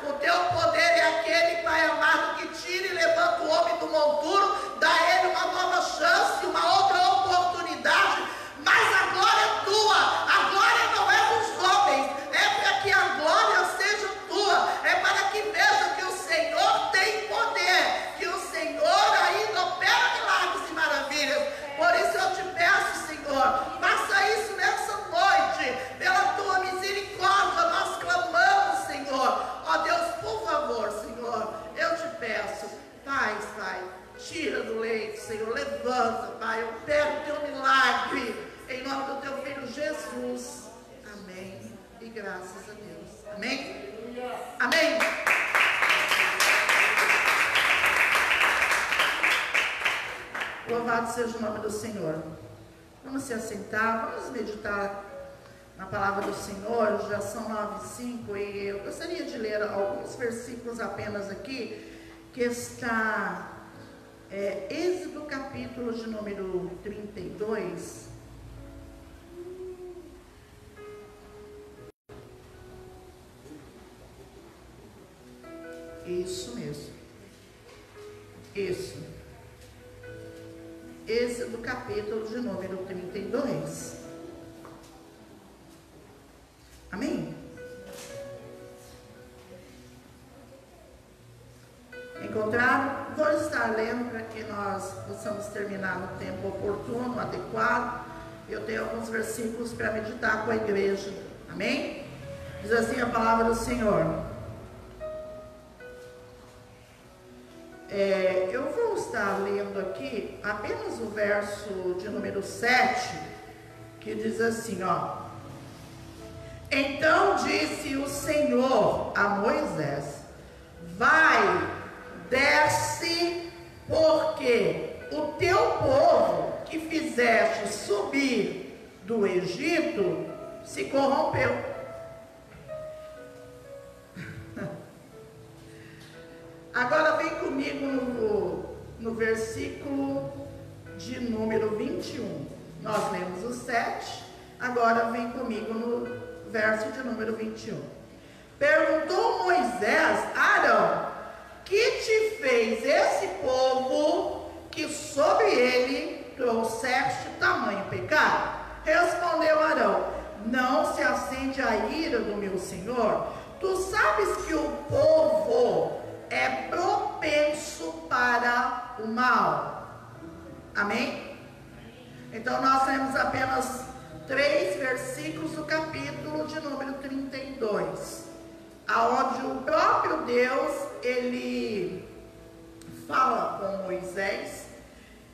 o teu poder é aquele, Pai amado, que tira e levanta o homem do monturo, dá a ele uma nova chance, uma outra oportunidade, mas a glória é tua, a glória não é dos homens, é para que a glória seja tua, é para que veja que o Senhor tem poder, que o Senhor ainda opera milagres e maravilhas. Por isso eu te peço, Senhor, faça isso nessa noite, pela tua misericórdia, nós clamamos, Senhor. Ó Deus, por favor, Senhor, eu te peço, Pai, tira do leito, Senhor, levanta, Pai, opera o teu milagre, em nome do teu Filho Jesus. Amém. E graças a Deus. Amém? Amém. Louvado seja o nome do Senhor. Vamos se assentar, vamos meditar na palavra do Senhor. Já são 9h05 e eu gostaria de ler alguns versículos apenas aqui, que está Êxodo capítulo de número 32. Isso mesmo. Isso. Êxodo capítulo de número 32. Amém? Encontraram? Vou estar lendo para que nós possamos terminar no tempo oportuno, adequado. Eu tenho alguns versículos para meditar com a igreja. Amém? Diz assim a palavra do Senhor. Eu vou estar lendo aqui apenas o verso de número 7, que diz assim, ó. Então disse o Senhor a Moisés: vai, desce, porque o teu povo que fizeste subir do Egito se corrompeu. Agora vem comigo no versículo de número 21. Nós lemos o 7, agora vem comigo no verso de número 21. Perguntou Moisés a Arão: que te fez esse povo que sobre ele trouxeste tamanho pecado? Respondeu Arão: não se acende a ira do meu senhor? Tu sabes que o povo é propenso para o mal. Amém? Então nós temos apenas 3 versículos do capítulo de número 32, aonde o próprio Deus, ele fala com Moisés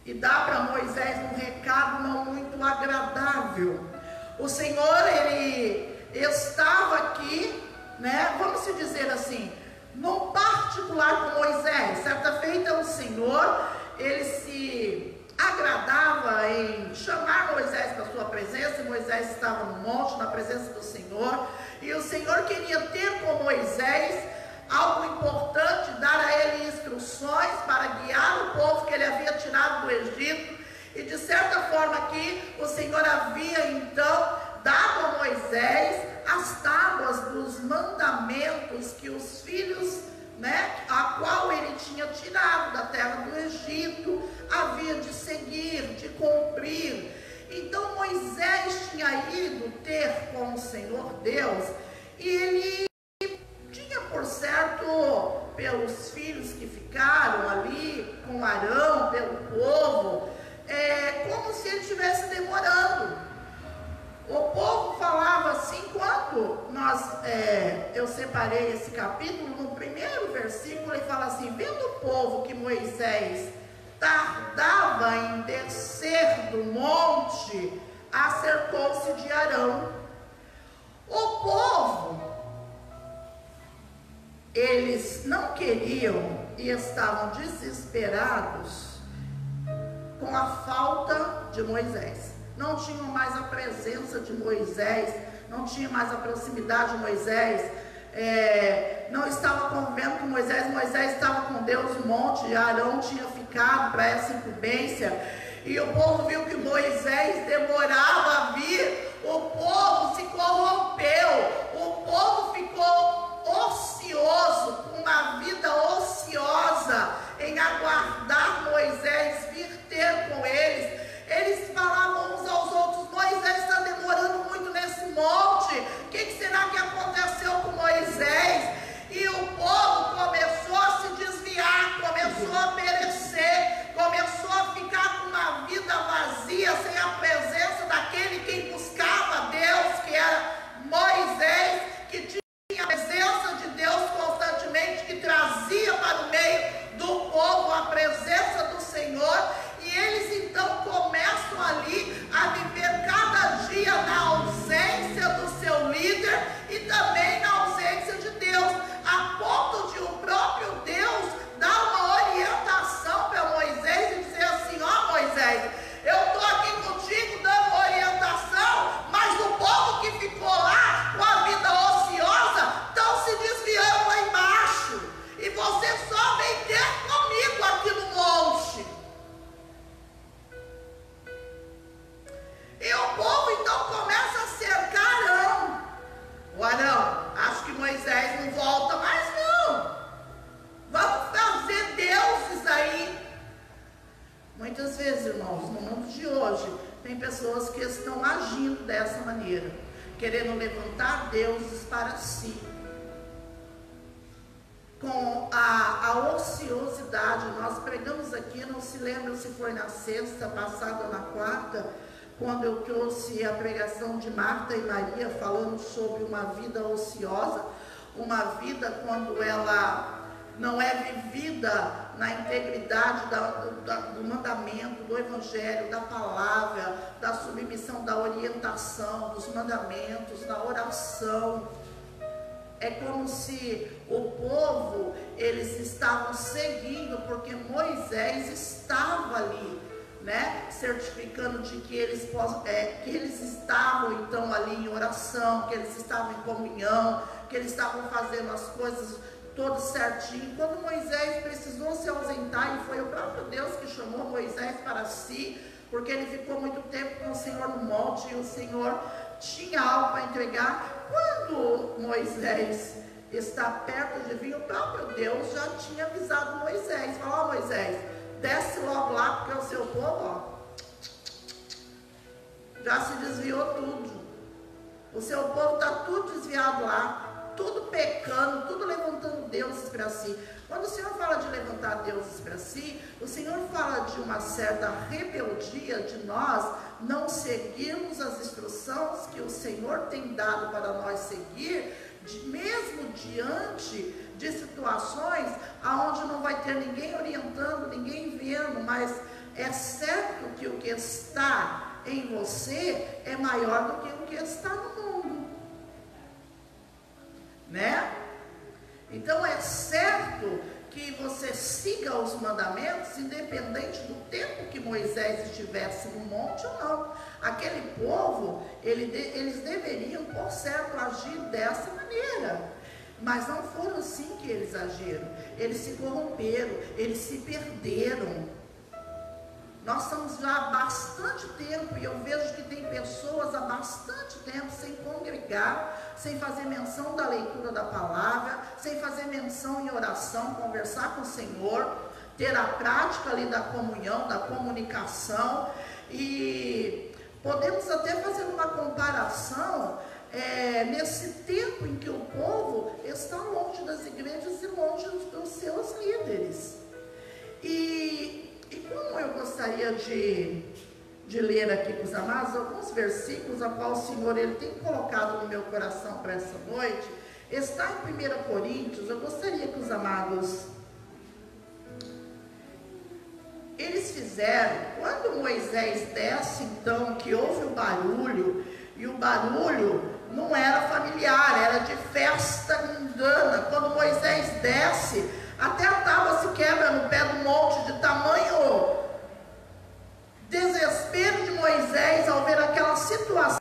e dá para Moisés um recado não muito agradável. O Senhor, ele estava aqui, né, vamos se dizer assim, num particular com Moisés. Certa feita o Senhor, ele se agradava em chamar Moisés para a sua presença. Moisés estava no monte, na presença do Senhor, e o Senhor queria ter com Moisés algo importante, dar a ele instruções para guiar o povo que ele havia tirado do Egito. E de certa forma aqui, o Senhor havia então dado a Moisés as tábuas dos mandamentos que os filhos, né, a qual ele tinha tirado da terra do Egito, havia de seguir, de cumprir. Então Moisés tinha ido ter com o Senhor Deus, e ele tinha por certo, pelos filhos que ficaram ali com Arão, pelo povo, como se ele estivesse demorando. O povo falava assim, quando eu separei esse capítulo, no primeiro versículo ele fala assim: vendo o povo que Moisés tardava em descer do monte, acercou-se de Arão. O povo, eles não queriam e estavam desesperados com a falta de Moisés. Não tinham mais a presença de Moisés, não tinha mais a proximidade de Moisés, não estava convivendo com Moisés. Moisés estava com Deus no monte, Arão tinha ficado para essa incumbência, e o povo viu que Moisés demorava a vir. O povo se corrompeu, o povo ficou ocioso, com uma vida ociosa, em aguardar Moisés vir ter com eles. Eles falavam uns aos outros: Moisés está demorando muito nesse monte, o que será que aconteceu com Moisés? E o povo começou a se desviar, começou a perecer, começou a ficar com uma vida vazia, sem a presença daquele que buscava Deus, que era Moisés, que tinha a presença de Deus constantemente, que trazia para o meio do povo a presença do Senhor. E eles então começam ali a viver cada dia na ausência do seu líder e também na ausência de Deus, a ponto de o próprio Deus dar uma orientação para Moisés e dizer assim: ó Moisés, eu estou aqui contigo dando orientação, mas o povo que ficou lá com a vida ociosa estão se desviando lá embaixo, e você só vem ter comigo aqui no monte. E o povo então começa a cercar Arão. O Arão: acho que Moisés não volta mais não, vamos fazer deuses aí. Muitas vezes, irmãos, no mundo de hoje, tem pessoas que estão agindo dessa maneira, querendo levantar deuses para si, com a ociosidade. Nós pregamos aqui, não se lembra se foi na sexta passada ou na quarta, quando eu trouxe a pregação de Marta e Maria, falando sobre uma vida ociosa, uma vida quando ela não é vivida na integridade do mandamento, do evangelho, da palavra, da submissão, da orientação, dos mandamentos, da oração. É como se o povo, eles estavam seguindo, porque Moisés estava ali, né, certificando de que eles estavam então ali em oração, que eles estavam em comunhão, que eles estavam fazendo as coisas todas certinho. Quando Moisés precisou se ausentar, e foi o próprio Deus que chamou Moisés para si, porque ele ficou muito tempo com o Senhor no monte, e o Senhor tinha algo para entregar. quando Moisés está perto de vir, o próprio Deus já tinha avisado Moisés, falou: ó, Moisés, desce logo lá, porque o seu povo, ó, já se desviou tudo. O seu povo está tudo desviado lá, tudo pecando, tudo levantando deuses para si. Quando o Senhor fala de levantar deuses para si, o Senhor fala de uma certa rebeldia de nós não seguirmos as instruções que o Senhor tem dado para nós seguir, mesmo diante de situações aonde não vai ter ninguém orientando, ninguém vendo, mas é certo que o que está em você é maior do que o que está no mundo, né? Então é certo que você siga os mandamentos, independente do tempo que Moisés estivesse no monte ou não. Aquele povo, eles deveriam, por certo, agir dessa maneira, mas não foram assim que eles agiram. Eles se corromperam, eles se perderam. Nós estamos já há bastante tempo, e eu vejo que tem pessoas há bastante tempo sem congregar, sem fazer menção da leitura da palavra, sem fazer menção em oração, conversar com o Senhor, ter a prática ali da comunhão, da comunicação. E podemos até fazer uma comparação nesse tempo em que o povo está longe das igrejas e longe dos seus líderes. E como eu gostaria de ler aqui com os amados alguns versículos a qual o Senhor ele tem colocado no meu coração para essa noite, está em 1 Coríntios. Eu gostaria que os amados, eles fizeram, quando Moisés desce, então, que houve o barulho, e o barulho não era familiar, era de festa mundana. Quando Moisés desce, até a tábua se quebra no pé do monte, de tamanho desespero de Moisés ao ver aquela situação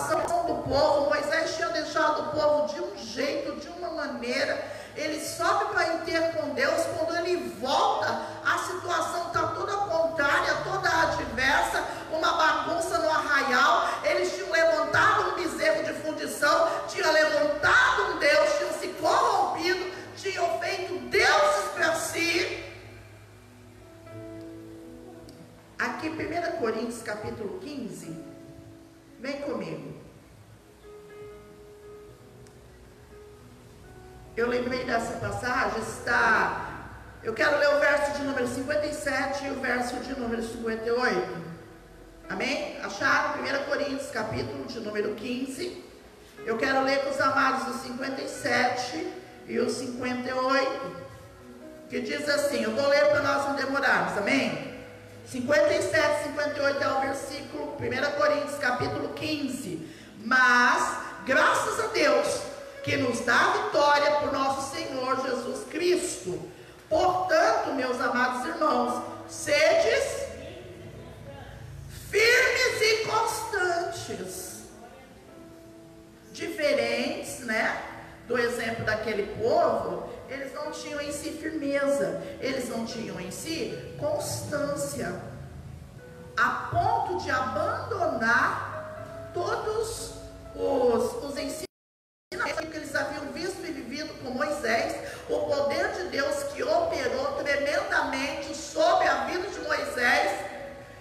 do povo. Moisés tinha deixado o povo de um jeito, de uma maneira. Ele sobe para ir com Deus. Quando ele volta, a situação está toda contrária, toda adversa, uma bagunça no arraial. Eles tinham levantado um bezerro de fundição, tinham levantado um Deus, tinham se corrompido, tinham feito deuses para si. Aqui 1 Coríntios capítulo 15, vem comigo. Eu lembrei dessa passagem, eu quero ler o verso de número 57 e o verso de número 58. Amém? Acharam? 1 Coríntios capítulo de número 15. Eu quero ler com os amados o 57 e o 58, que diz assim, eu vou ler para nós não demorarmos, amém? 57, 58 é o versículo, 1 Coríntios capítulo 15. Mas, graças a Deus, que nos dá a vitória por nosso Senhor Jesus Cristo. Portanto, meus amados irmãos, sedes firmes e constantes. Diferentes, né? Do exemplo daquele povo, eles não tinham em si firmeza, eles não tinham em si constância, a ponto de abandonar todos os ensinamentos que eles haviam visto e vivido com Moisés, o poder de Deus que operou tremendamente sobre a vida de Moisés,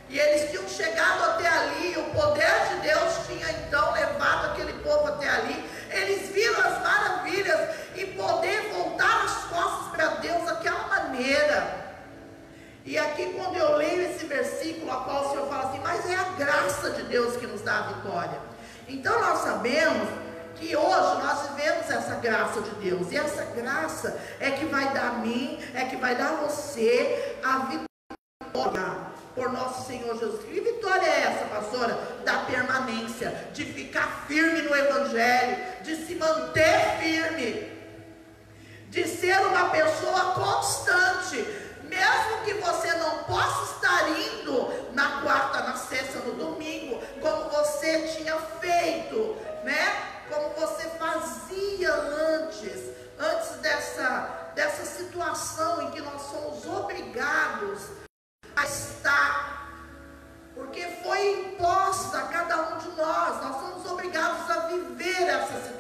e eles tinham chegado até ali, o poder de Deus tinha então levado aquele povo até ali. Eles viram as maravilhas e poder voltar as costas para Deus daquela maneira. E aqui quando eu leio esse versículo, a qual o Senhor fala assim, mas é a graça de Deus que nos dá a vitória. Então nós sabemos que hoje nós vivemos essa graça de Deus, e essa graça é que vai dar a mim, é que vai dar a você a vitória por nosso Senhor Jesus Cristo. Que vitória é essa, pastora? Da permanência, de ficar firme no Evangelho, de se manter firme, de ser uma pessoa constante, mesmo que você não possa estar indo na quarta, na sexta, no domingo, como você tinha feito, né? Como você fazia antes dessa situação em que nós somos obrigados a estar, porque foi imposta a cada um de nós somos obrigados a viver essa situação.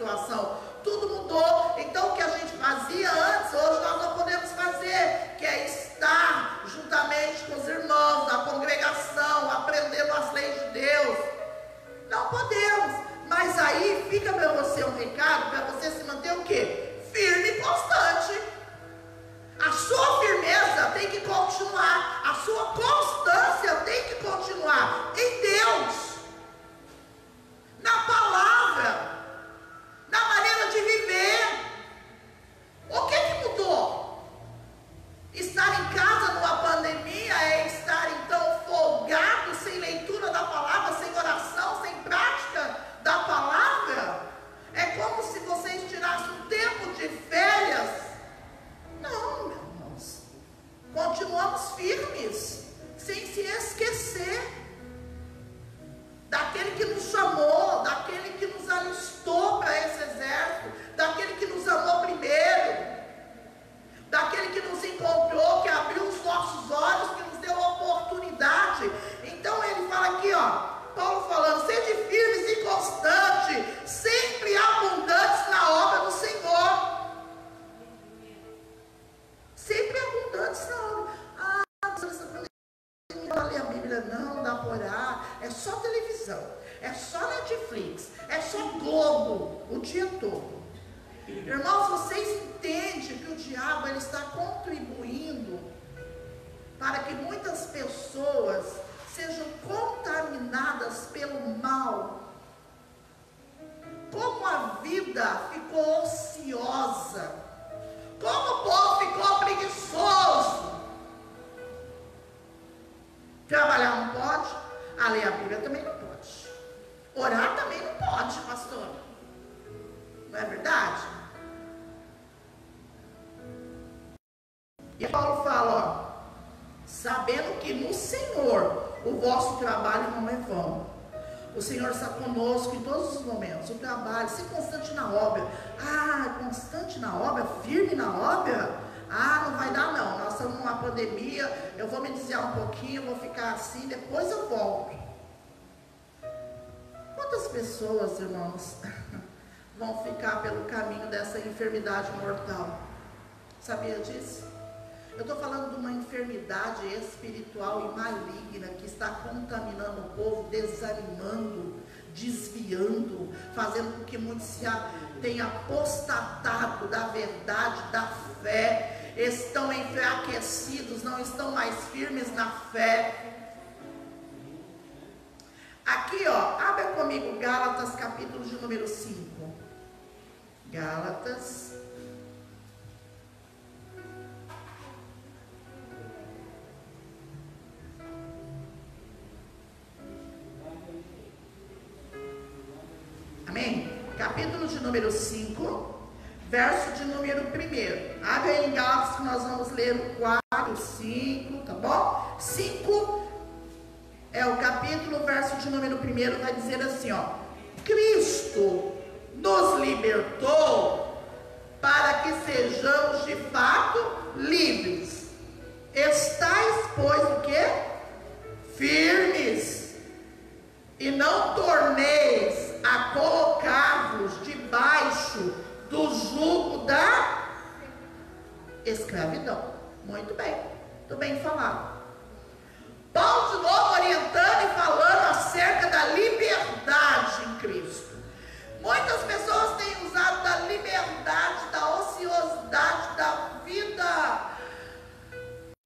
Irmãos, vocês entendem que o diabo ele está contribuindo para que muitas pessoas sejam contaminadas pelo mal? Como a vida ficou ociosa, como o povo ficou preguiçoso. Trabalhar não pode, a ler a Bíblia também não pode, orar também não pode, pastor, não é verdade? E Paulo fala, ó, sabendo que no Senhor o vosso trabalho não é vão. O Senhor está conosco em todos os momentos. O trabalho, ser constante na obra. Ah, constante na obra, firme na obra. Ah, não vai dar não. Nós estamos numa pandemia, eu vou me desviar um pouquinho, vou ficar assim, depois eu volto. Quantas pessoas, irmãos, vão ficar pelo caminho dessa enfermidade mortal? Sabia disso? Eu estou falando de uma enfermidade espiritual e maligna que está contaminando o povo, desanimando, desviando, fazendo com que muitos tenham apostatado da verdade, da fé, estão enfraquecidos, não estão mais firmes na fé. Aqui, ó, abra comigo Gálatas, capítulo de número 5. Gálatas. Amém? Capítulo de número 5, verso de número 1. Abre aí em Gálatas que nós vamos ler o 4, 5, tá bom? 5 é o capítulo, verso de número 1 vai dizer assim, ó: Cristo nos libertou para que sejamos de fato livres. Estais, pois, o quê? Firmes, e não torneis a colocar-vos debaixo do jugo da escravidão. Muito bem falado. Paulo de novo orientando e falando acerca da liberdade em Cristo. Muitas pessoas têm usado da liberdade, da ociosidade, da vida.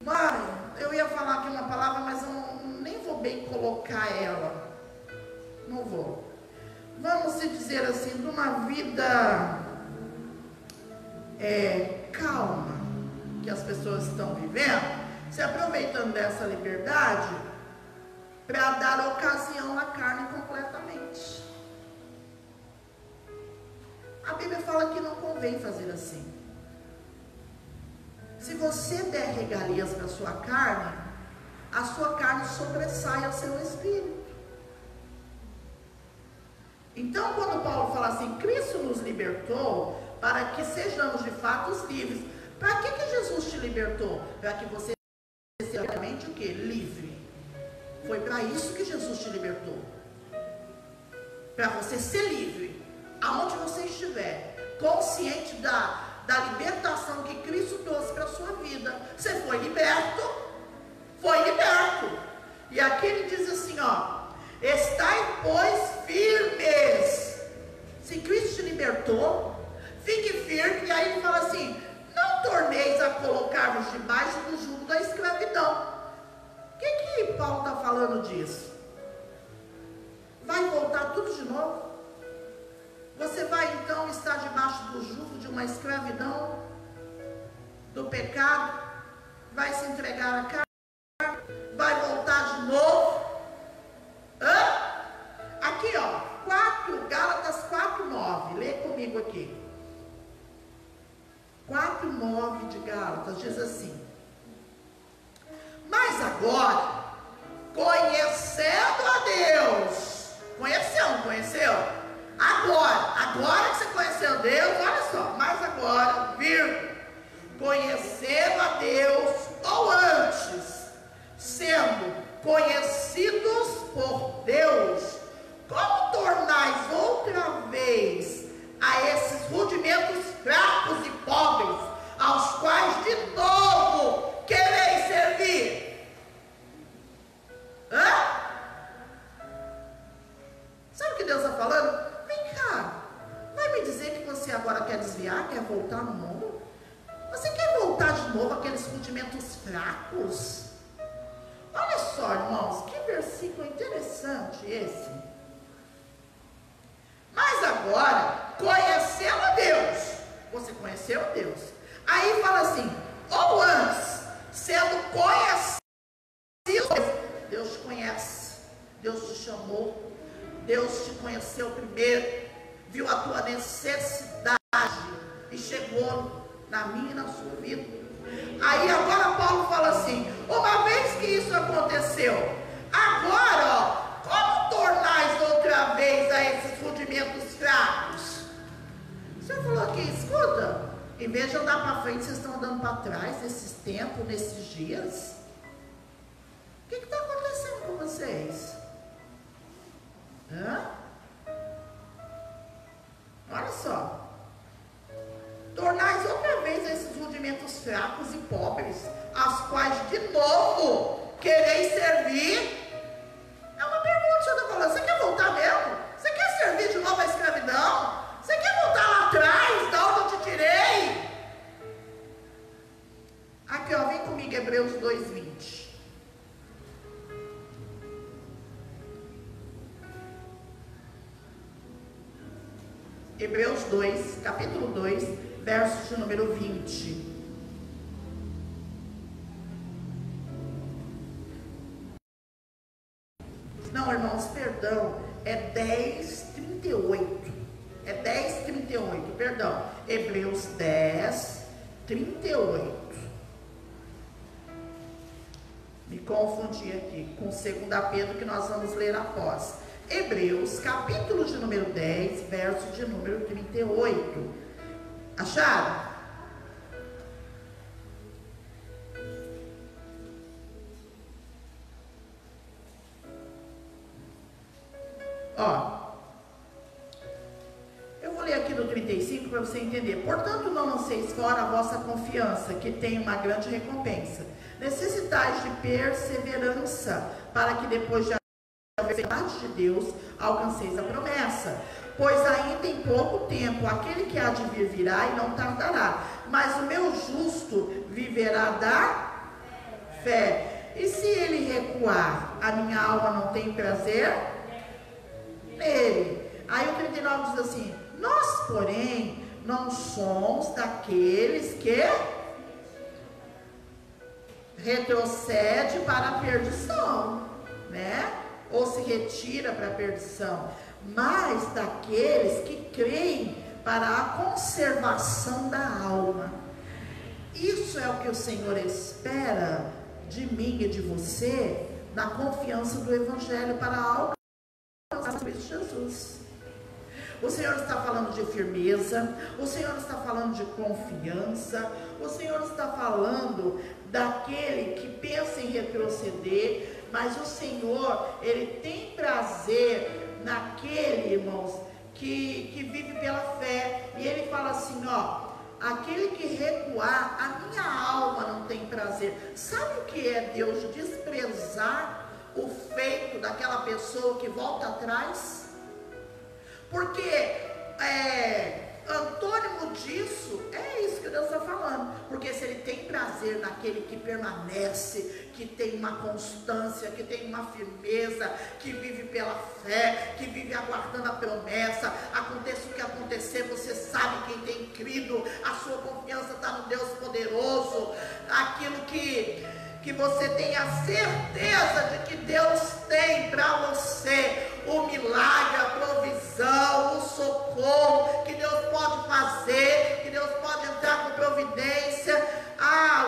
Mãe, eu ia falar aqui uma palavra, mas eu nem vou bem colocar ela. Não vou. Vamos se dizer assim, de uma vida calma que as pessoas estão vivendo, se aproveitando dessa liberdade para dar ocasião à carne completamente. A Bíblia fala que não convém fazer assim. Se você der regalias para a sua carne sobressai ao seu espírito. Então, quando Paulo fala assim, Cristo nos libertou para que sejamos de fato livres. Para que Jesus te libertou? Para que você seja realmente o quê? Livre. Foi para isso que Jesus te libertou. Para você ser livre, aonde você estiver, consciente da libertação que Cristo trouxe para a sua vida. Você foi liberto. E aqui ele diz assim, ó: estai, pois, firmes. Se Cristo te libertou, fique firme. E aí ele fala assim: não torneis a colocar-vos debaixo do jugo da escravidão. O que Paulo está falando disso? Vai voltar tudo de novo? Você vai então estar debaixo do jugo de uma escravidão, do pecado, vai se entregar à carne, vai voltar de novo? Aqui, ó, Gálatas 4:9, lê comigo aqui. 4:9 de Gálatas diz assim: mas agora, conhecendo a Deus, conheceu? Agora que você conheceu Deus, olha só, mas agora, conhecendo a Deus, ou antes, sendo conhecidos por Deus, como tornais outra vez a esses rudimentos fracos e pobres, aos quais de novo quereis servir? Sabe o que Deus está falando? Vem cá, vai me dizer que você agora quer desviar? esses rudimentos fracos. Olha só, irmãos, que versículo interessante esse. Mas agora, conhecendo Deus, você conheceu Deus. Aí fala assim, ou antes, sendo conhecido, Deus te conhece, Deus te chamou, Deus te conheceu primeiro, viu a tua necessidade e chegou na minha e na sua vida. Aí agora Paulo fala assim, uma vez que isso aconteceu, agora, ó, como tornais outra vez a esses rudimentos fracos? O Senhor falou aqui, escuta, em vez de andar para frente, vocês estão andando para trás nesses tempos, nesses dias. O que está acontecendo com vocês? Olha só. Tornais outra vez esses rudimentos fracos e pobres, as quais de novo quereis servir. É uma pergunta que o Senhor está falando. Você quer voltar mesmo? Você quer servir de novo a escravidão? Você quer voltar lá atrás, da onde eu te tirei? Aqui, ó, vem comigo, Hebreus 2:20. Hebreus 2, capítulo 2, verso de número 20. Não, irmãos, perdão, é 10:38. É 10:38, perdão. Hebreus 10:38. Me confundi aqui com 2 Pedro, que nós vamos ler após. Hebreus, capítulo de número 10, verso de número 38. Acharam? Ó, eu vou ler aqui do 35 para você entender. Portanto, não lanceis fora a vossa confiança, que tem uma grande recompensa. Necessitais de perseverança, para que depois de a verdade de Deus alcanceis a promessa. Pois ainda em pouco tempo aquele que há de vir virá e não tardará, mas o meu justo viverá da fé. E se ele recuar, a minha alma não tem prazer nele. Aí o 39 diz assim: nós, porém, não somos daqueles que retrocede para a perdição, né? Ou se retira para a perdição, mas daqueles que creem para a conservação da alma. Isso é o que o Senhor espera de mim e de você, na confiança do Evangelho, para alcançar Cristo Jesus. O Senhor está falando de firmeza, o Senhor está falando de confiança, o Senhor está falando daquele que pensa em retroceder, mas o Senhor, Ele tem prazer naquele, irmãos, que vive pela fé. E Ele fala assim, ó, aquele que recuar, a minha alma não tem prazer. Sabe o que é Deus desprezar o feito daquela pessoa que volta atrás? Porque antônimo disso é isso que Deus está falando. Porque se Ele tem prazer naquele que permanece, que tem uma constância, que tem uma firmeza, que vive pela fé, que vive aguardando a promessa, aconteça o que acontecer, você sabe quem tem crido, a sua confiança está no Deus poderoso, aquilo que você tem a certeza de que Deus tem para você o milagre, a provisão, o socorro, que Deus pode fazer, que Deus pode entrar com providência.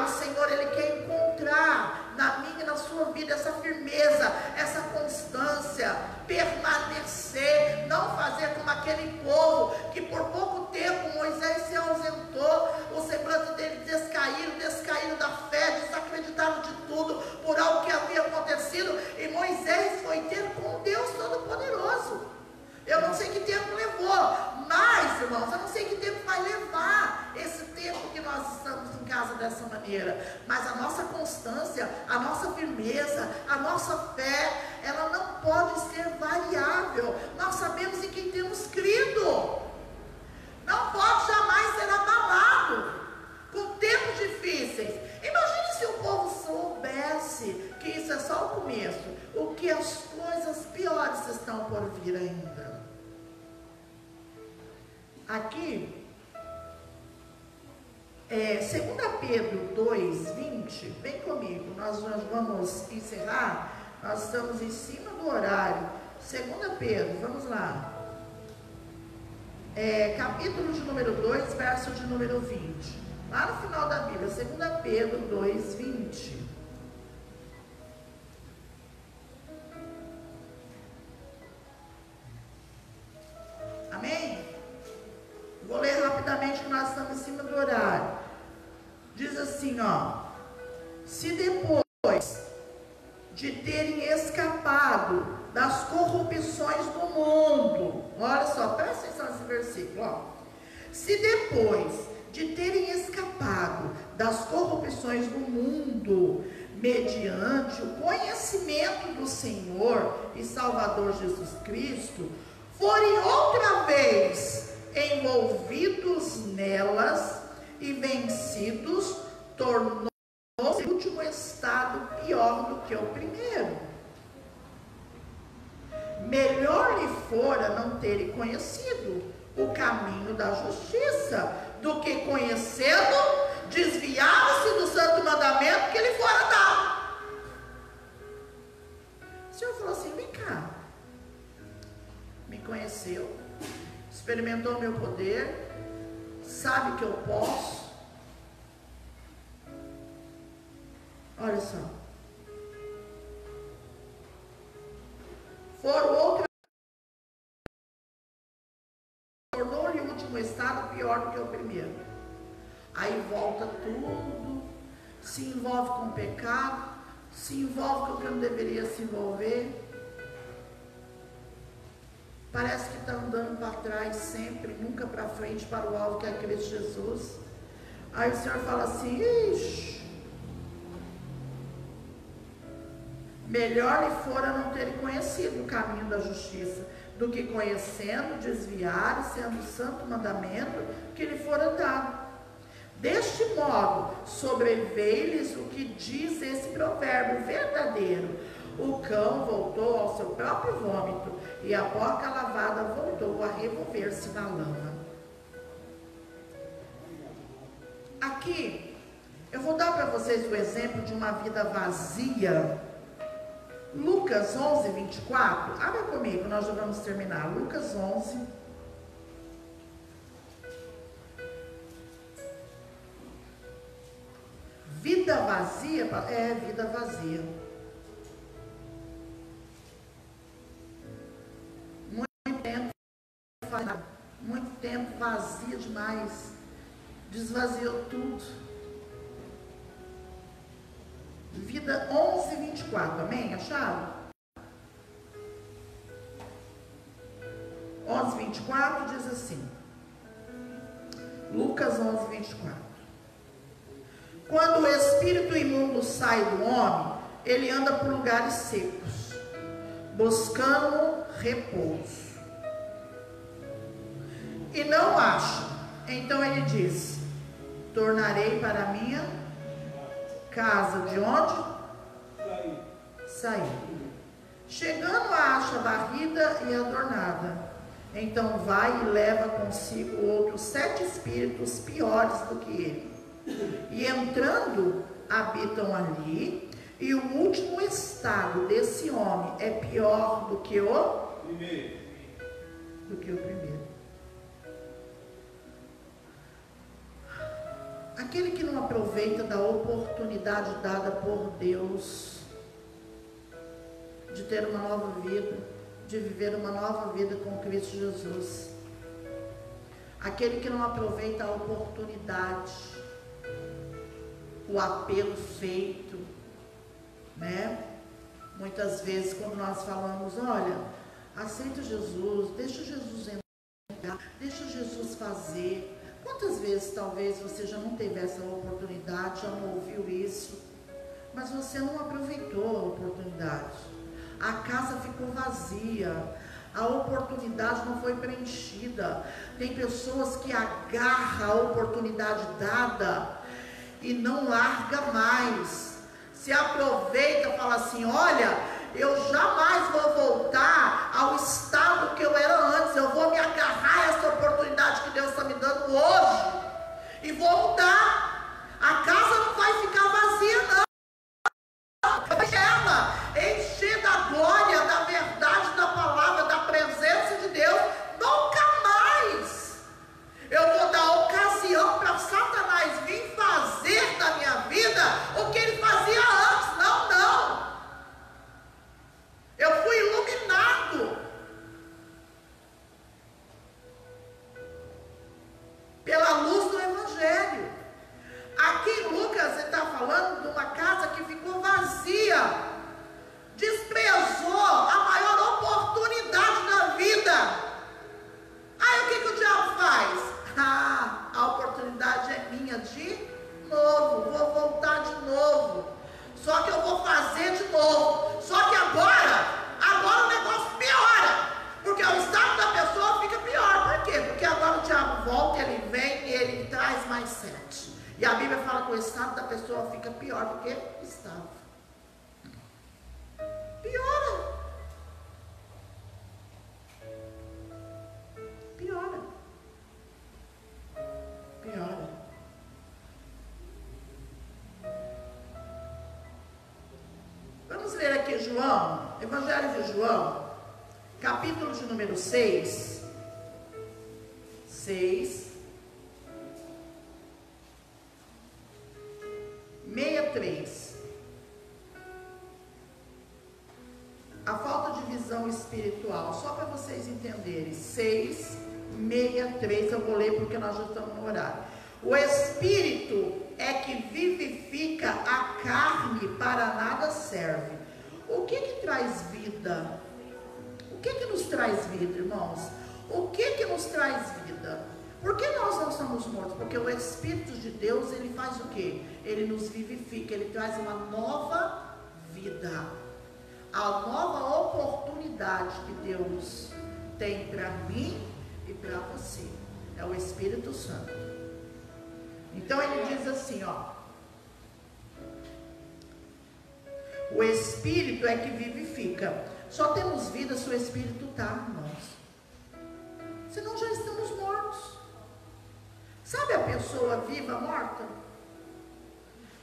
O Senhor, Ele quer encontrar na minha e na sua vida essa firmeza, essa constância, permanecer, não fazer como aquele povo que por pouco tempo Moisés se ausentou, o semblante dele descaíram da fé, desacreditaram de tudo por algo que havia acontecido, e Moisés foi ter com Deus Todo-Poderoso. Eu não sei que tempo levou, mas, irmãos, eu não sei que tempo vai levar esse tempo que nós estamos em casa dessa maneira, mas a nossa constância, a nossa firmeza, a nossa fé, ela não pode ser variável. Nós sabemos em quem temos crido, não pode jamais ser abalado com tempos difíceis. Imagina o começo, o que as coisas piores estão por vir ainda. Aqui, 2 Pedro 2:20, vem comigo, nós vamos encerrar, nós estamos em cima do horário. 2 Pedro, vamos lá. Capítulo de número 2, verso de número 20. Lá no final da Bíblia, 2 Pedro 2:20. Amém? Vou ler rapidamente que nós estamos em cima do horário. Diz assim, ó: se depois de terem escapado das corrupções do mundo, olha só, presta atenção nesse versículo, ó. Se depois de terem escapado das corrupções do mundo, mediante o conhecimento do Senhor e Salvador Jesus Cristo, forem outra vez envolvidos nelas e vencidos, tornou-se o último estado pior do que o primeiro. Melhor lhe fora não terem conhecido o caminho da justiça, do que conhecendo, desviaram-se do santo mandamento que lhe fora dado. O Senhor falou assim: vem cá, me conheceu, experimentou o meu poder, sabe que eu posso. Olha só, foram outra, tornou-lhe o último estado pior do que o primeiro. Aí volta tudo, se envolve com o pecado, se envolve com o que não deveria se envolver. Parece que está andando para trás sempre, nunca para frente, para o alvo que é Cristo Jesus. Aí o Senhor fala assim: ixi, melhor lhe fora não terem conhecido o caminho da justiça, do que conhecendo, desviar e sendo o santo mandamento que lhe fora dado. Deste modo, sobreveio-lhes o que diz esse provérbio verdadeiro: o cão voltou ao seu próprio vômito, e a porca lavada voltou a revolver-se na lama. Aqui, eu vou dar para vocês o exemplo de uma vida vazia. Lucas 11:24, abra comigo, nós já vamos terminar. Lucas 11. Vida vazia, vida vazia. Muito tempo vazia demais, desvaziou tudo. Vida 11:24, amém? Acharam? 11:24 diz assim, Lucas 11:24: quando o espírito imundo sai do homem, ele anda por lugares secos, buscando repouso, e não acha. Então ele diz: tornarei para a minha casa, de onde saí. Chegando, acha varrida e adornada. Então vai e leva consigo outros 7 espíritos piores do que ele, e entrando habitam ali. E o último estado desse homem é pior do que o primeiro. Aquele que não aproveita da oportunidade dada por Deus de ter uma nova vida, de viver uma nova vida com Cristo Jesus. Aquele que não aproveita a oportunidade, o apelo feito, né? Muitas vezes quando nós falamos: olha, aceita Jesus, deixa Jesus entrar, deixa Jesus fazer. Quantas vezes talvez você já não teve essa oportunidade, já não ouviu isso, mas você não aproveitou a oportunidade. A casa ficou vazia, a oportunidade não foi preenchida. Tem pessoas que agarram a oportunidade dada e não larga mais. se aproveita e fala assim: olha, eu jamais vou voltar ao estado que eu era antes, eu vou me agarrar a essa oportunidade que Deus está me dando hoje e vou mudar. A casa não vai ficar vazia, não. Ela encher da glória, da verdade, da palavra, da presença de Deus, nunca mais eu vou dar ocasião para Satanás vir fazer da minha vida o que ele fazia antes. Não, não. Eu fui iluminado pela luz do Evangelho. Aqui em Lucas ele está falando de uma casa que ficou vazia, desprezou a maior oportunidade da vida. Aí o que o diabo faz? A oportunidade é minha de novo, vou voltar de novo, só que eu vou fazer de novo, só que agora o negócio piora, porque o estado da pessoa fica pior. Por quê? Porque agora o diabo volta, ele vem e ele traz mais 7. E a Bíblia fala que o estado da pessoa fica pior do que estava. Piora. Piora. Piora. Vamos ler aqui João, Evangelho de João, capítulo de número 6. 63. A falta de visão espiritual, só para vocês entenderem. 6:63, eu vou ler porque nós já estamos no horário. O Espírito é que vivifica, a carne para nada serve. O que traz vida? O que nos traz vida, irmãos? O que nos traz vida? Por que nós não estamos mortos? Porque o Espírito de Deus, ele faz o quê? Ele nos vivifica, ele traz uma nova vida. A nova oportunidade que Deus tem para mim e para você. É o Espírito Santo. Então ele diz assim, ó. O Espírito é que vivifica. Só temos vida se o Espírito está, irmãos. Senão já estamos mortos. Sabe a pessoa viva, morta?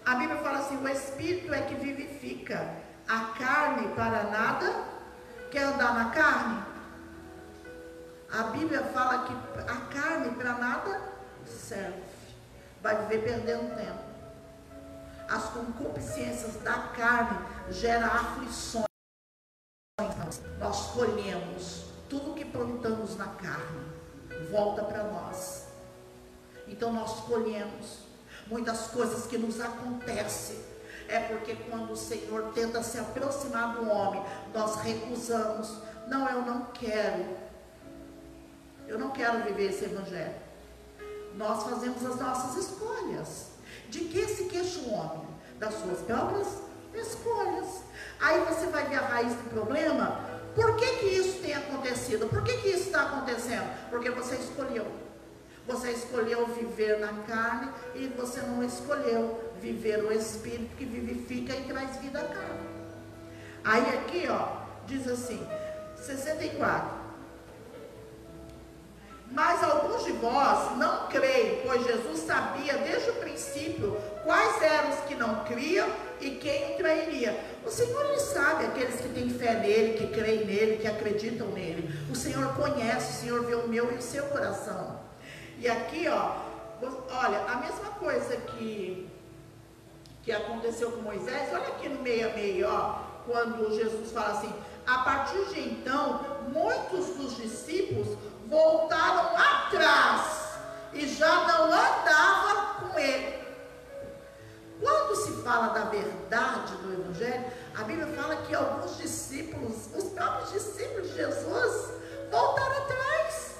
A Bíblia fala assim: o Espírito é que vivifica, a carne para nada. Quer andar na carne? A Bíblia fala que a carne para nada serve. Vai viver perdendo tempo. As concupiscências da carne geram aflições. Nós colhemos tudo que plantamos na carne, volta para nós. Então nós colhemos muitas coisas que nos acontecem. É porque quando o Senhor tenta se aproximar do homem, nós recusamos. Não, eu não quero. Eu não quero viver esse evangelho. Nós fazemos as nossas escolhas. De que se queixa o homem? Das suas próprias escolhas. Aí você vai ver a raiz do problema. Por que isso tem acontecido? Por que isso está acontecendo? Porque você escolheu. Você escolheu viver na carne e você não escolheu viver o Espírito que vivifica e traz vida à carne. Aí aqui, ó, diz assim, 64. Mas alguns de vós não creem, pois Jesus sabia desde o princípio quais eram os que não criam e quem trairia. O Senhor, Ele sabe aqueles que têm fé nele, que creem nele, que acreditam nele. O Senhor conhece, o Senhor vê o meu e o seu coração. E aqui, ó, olha, a mesma coisa que aconteceu com Moisés, olha aqui no 66, ó, quando Jesus fala assim: a partir de então, muitos dos discípulos voltaram atrás e já não andavam com ele. Quando se fala da verdade do Evangelho, a Bíblia fala que alguns discípulos, os próprios discípulos de Jesus, voltaram atrás.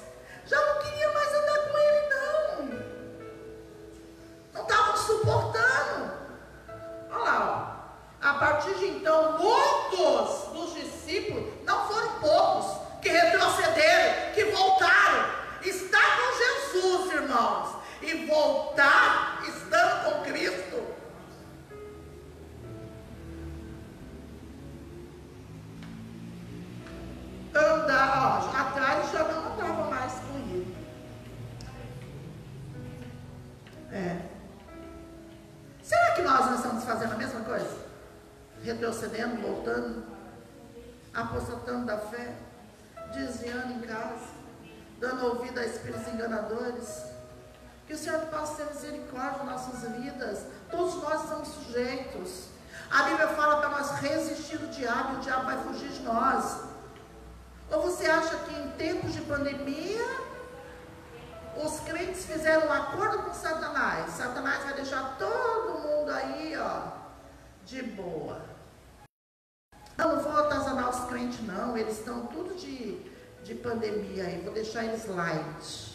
Já não queriam mais andar com ele, não. Não estavam suportando. Olha lá, ó. A partir de então, muitos dos discípulos, não foram poucos, que retrocederam, que voltaram. Está com Jesus, irmãos. E voltar, estando com Cristo, estamos fazendo a mesma coisa? Retrocedendo, voltando, apostatando da fé, desviando em casa, dando ouvido a espíritos enganadores. Que o Senhor possa ter misericórdia em nossas vidas. Todos nós estamos sujeitos. A Bíblia fala para nós resistir do diabo, e o diabo vai fugir de nós. Ou você acha que em tempos de pandemia os crentes fizeram um acordo com Satanás? Satanás vai deixar todo mundo aí, ó, de boa. Não vou atazanar os crentes não, eles estão tudo de pandemia aí, vou deixar eles light.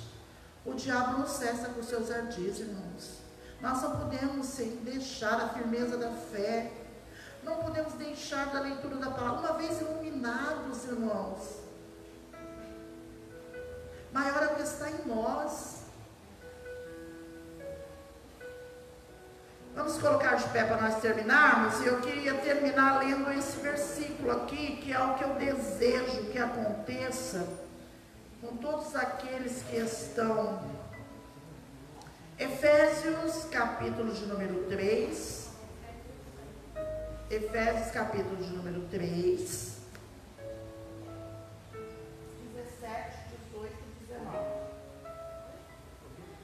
O diabo não cessa com seus ardis, irmãos. Nós não podemos deixar a firmeza da fé, não podemos deixar da leitura da palavra. Uma vez iluminados, irmãos, maior é o que está em nós. Vamos colocar de pé para nós terminarmos. E eu queria terminar lendo esse versículo aqui, que é o que eu desejo que aconteça com todos aqueles que estão. Efésios, capítulo de número 3. Efésios, capítulo de número 3. 17, 18 e 19.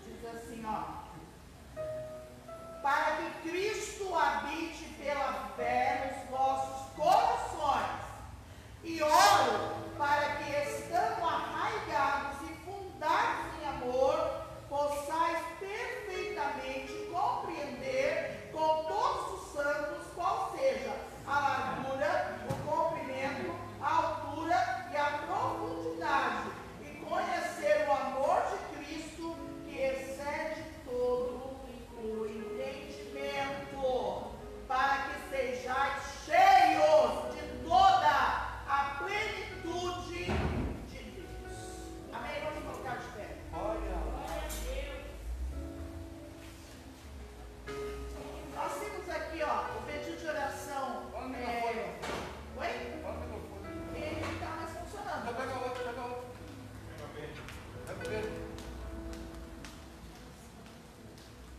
Diz assim, ó. Para que Cristo habite pela fé nos vossos corações. E oro para que, estando arraigados e fundados em amor, possais perfeitamente compreender com todos os santos qual seja a largura, o comprimento, a altura e a profundidade, e conhecer o amor de Cristo, que excede todo o entendimento, para que sejais cheios de toda a plenitude de Deus. Amém? Vamos colocar de pé. Nós temos aqui, ó, o pedido de oração. Oi? Ele não está mais funcionando. Pega outro.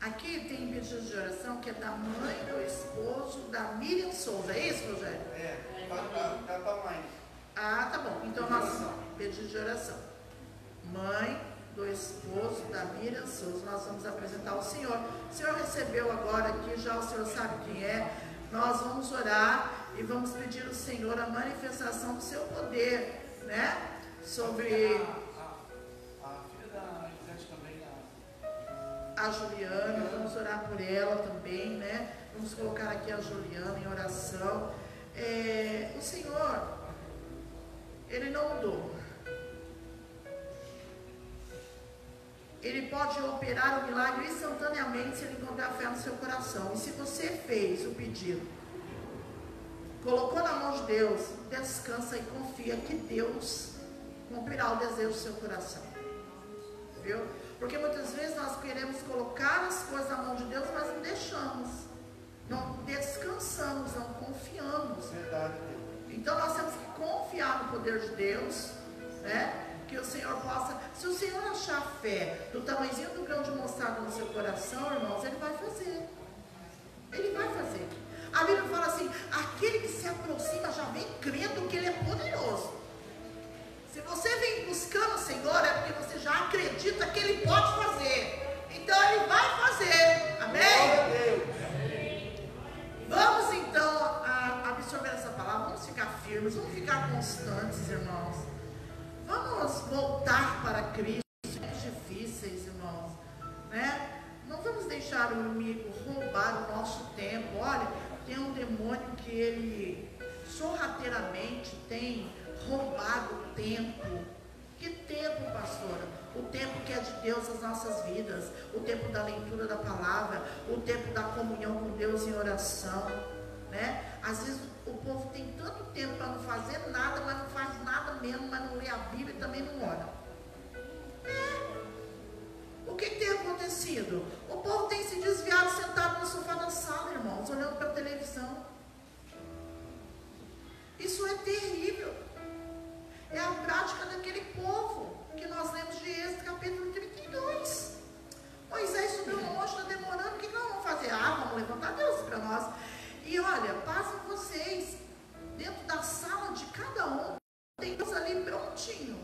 Aqui tem pedido de oração que é da mãe do esposo da Miriam Souza. É isso, Rogério? Tá mãe. Ah, tá bom. Então nós pedido de oração. Mãe do esposo da Miriam Souza. Nós vamos apresentar ao Senhor. O Senhor recebeu agora aqui, já o Senhor sabe quem é. Nós vamos orar e vamos pedir ao Senhor a manifestação do seu poder, né? Sobre A filha da Elisete também, a Juliana, vamos orar por ela também, né? Vamos colocar aqui a Juliana em oração. O Senhor, Ele não mudou. Ele pode operar o milagre instantaneamente se Ele encontrar fé no seu coração. E se você fez o pedido, colocou na mão de Deus, descansa e confia que Deus cumprirá o desejo do seu coração. Viu? Porque muitas vezes nós queremos colocar as coisas na mão de Deus, mas não deixamos. Não descansamos, não confiamos. Verdade. Então nós temos que confiar no poder de Deus, né? Que o Senhor possa, se o Senhor achar fé do tamanhozinho do grão de mostarda no seu coração, irmãos, Ele vai fazer. Ele vai fazer. A Bíblia fala assim: aquele que se aproxima já vem crendo que Ele é poderoso. Se você vem buscando o Senhor, é porque você já acredita que Ele pode fazer. Então Ele vai fazer. Amém? Vamos então absorver essa palavra. Vamos ficar firmes, vamos ficar constantes, irmãos. Vamos voltar para Cristo. Tempos difíceis, irmãos, né? Não vamos deixar o inimigo roubar o nosso tempo. Olha, tem um demônio que ele sorrateiramente tem roubado o tempo. Que tempo, pastora? O tempo que é de Deus nas nossas vidas, o tempo da leitura da palavra, o tempo da comunhão com Deus em oração, né? Às vezes o povo tem tanto tempo para não fazer nada, mas não faz nada mesmo, mas não lê a Bíblia e também não ora. O que tem acontecido? O povo tem se desviado, sentado no sofá da sala, irmãos, olhando para a televisão. Isso é terrível. É a prática daquele povo que nós lemos de Êxodo, capítulo 32. Moisés subiu no monte, está demorando. O que nós vamos fazer? Vamos levantar Deus para nós. E olha, passem vocês, dentro da sala de cada um, tem Deus ali prontinho.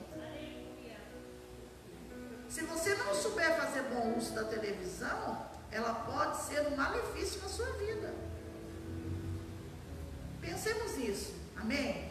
Se você não souber fazer bom uso da televisão, ela pode ser um malefício na sua vida. Pensemos nisso, amém?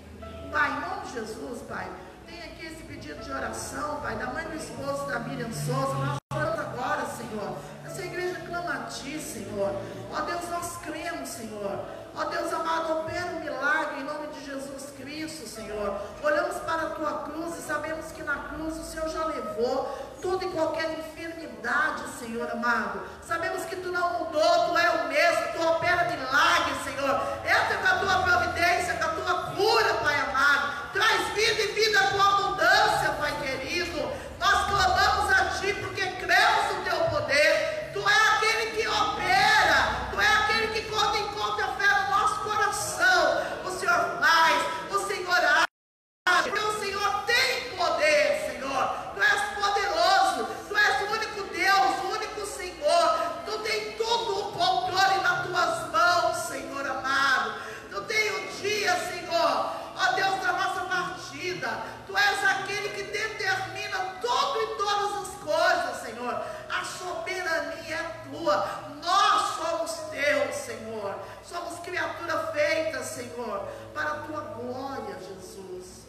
Pai, em nome de Jesus, Pai, tem aqui esse pedido de oração, Pai, da mãe do esposo da Miriam Souza. Nós oramos agora, Senhor. Essa igreja clama a Ti, Senhor. Ó Deus, nós cremos, Senhor. Ó Deus amado, opera um milagre em nome de Jesus Cristo, Senhor. Olhamos para a Tua cruz e sabemos que na cruz o Senhor já levou toda e qualquer enfermidade, Senhor amado. Sabemos que Tu não mudou, Tu é o mesmo, Tu opera milagre, Senhor. Entra com a Tua providência, com a Tua cura, Pai amado. Traz vida e vida com abundância, Pai querido. Nós clamamos a Ti porque cremos no Teu poder. Tu é aquele que opera, Tu é aquele que quando encontra fé no nosso coração, o Senhor faz, o Senhor age, porque o Senhor tem poder, Senhor. Tu és poderoso, Tu és o único Deus, o único Senhor. Tu tem tudo o controle nas Tuas mãos, Senhor amado. Tu tem o dia, Senhor, ó Deus, da nossa partida. Tu és aquele que determina tudo e todas as coisas, Senhor. A soberania é Tua. Nós somos Teus, Senhor. Somos criatura feita, Senhor, para a Tua glória, Jesus.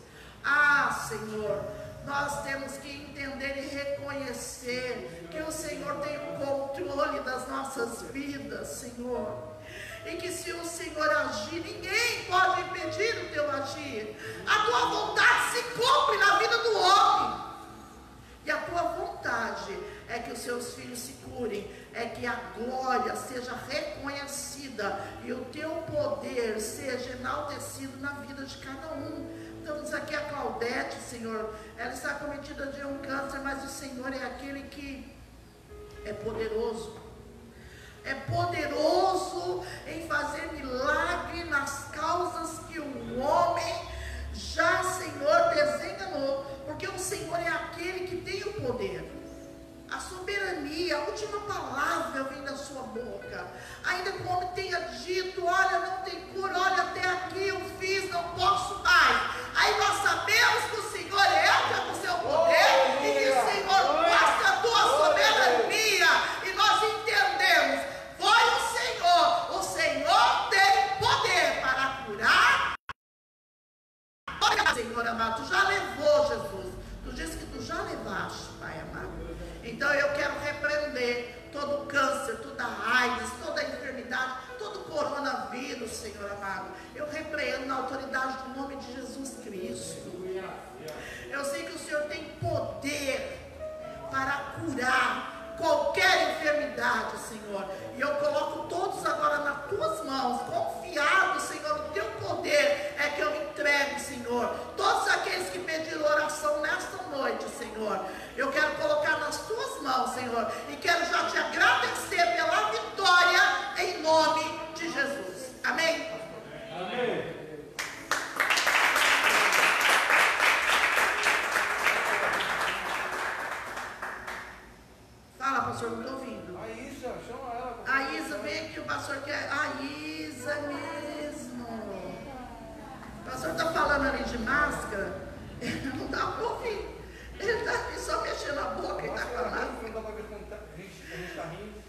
Ah, Senhor, nós temos que entender e reconhecer que o Senhor tem o controle das nossas vidas, Senhor. E que se o Senhor agir, ninguém pode impedir o Teu agir. A Tua vontade se cumpre na vida do homem. E a Tua vontade é que os Seus filhos se curem, é que a glória seja reconhecida e o Teu poder seja enaltecido na vida de cada um. Estamos aqui a Claudete, Senhor, ela está cometida de um câncer, mas o Senhor é aquele que é poderoso. É poderoso em fazer milagre nas causas que o homem já, Senhor, desenganou, porque o Senhor é aquele que tem o poder. A soberania, a última palavra vem da sua boca. Ainda que o homem tenha dito, olha, não tem cura, olha, até aqui eu fiz, não posso mais. Aí nós sabemos que o Senhor entra com o seu poder e que o Senhor mostra a tua soberania. E nós entendemos, foi o Senhor tem poder para curar. Olha, Senhor amado, tu já levou, Jesus. Tu disse que tu já levaste, Pai amado. Então eu quero repreender todo o câncer, toda a AIDS, toda a enfermidade, todo o coronavírus, Senhor amado. Eu repreendo na autoridade do nome de Jesus Cristo. Eu sei que o Senhor tem poder para curar qualquer enfermidade, Senhor. E eu coloco todos agora nas Tuas mãos, confiado, Senhor, no Teu poder é que eu entrego, Senhor. Todos aqueles que pediram oração nesta noite, Senhor, eu quero colocar nas Tuas mãos, Senhor, e quero já Te agradecer pela vitória em nome de Jesus. Amém? Amém. Fala, pastor, não estou ouvindo. A Isa, chama ela. A Isa, vem aqui, o pastor quer. A Isa mesmo. O pastor está falando ali de máscara, não dá para ouvir. Ele está aqui só mexendo a boca e está com a máscara. Não dá para ver quando a gente está rindo.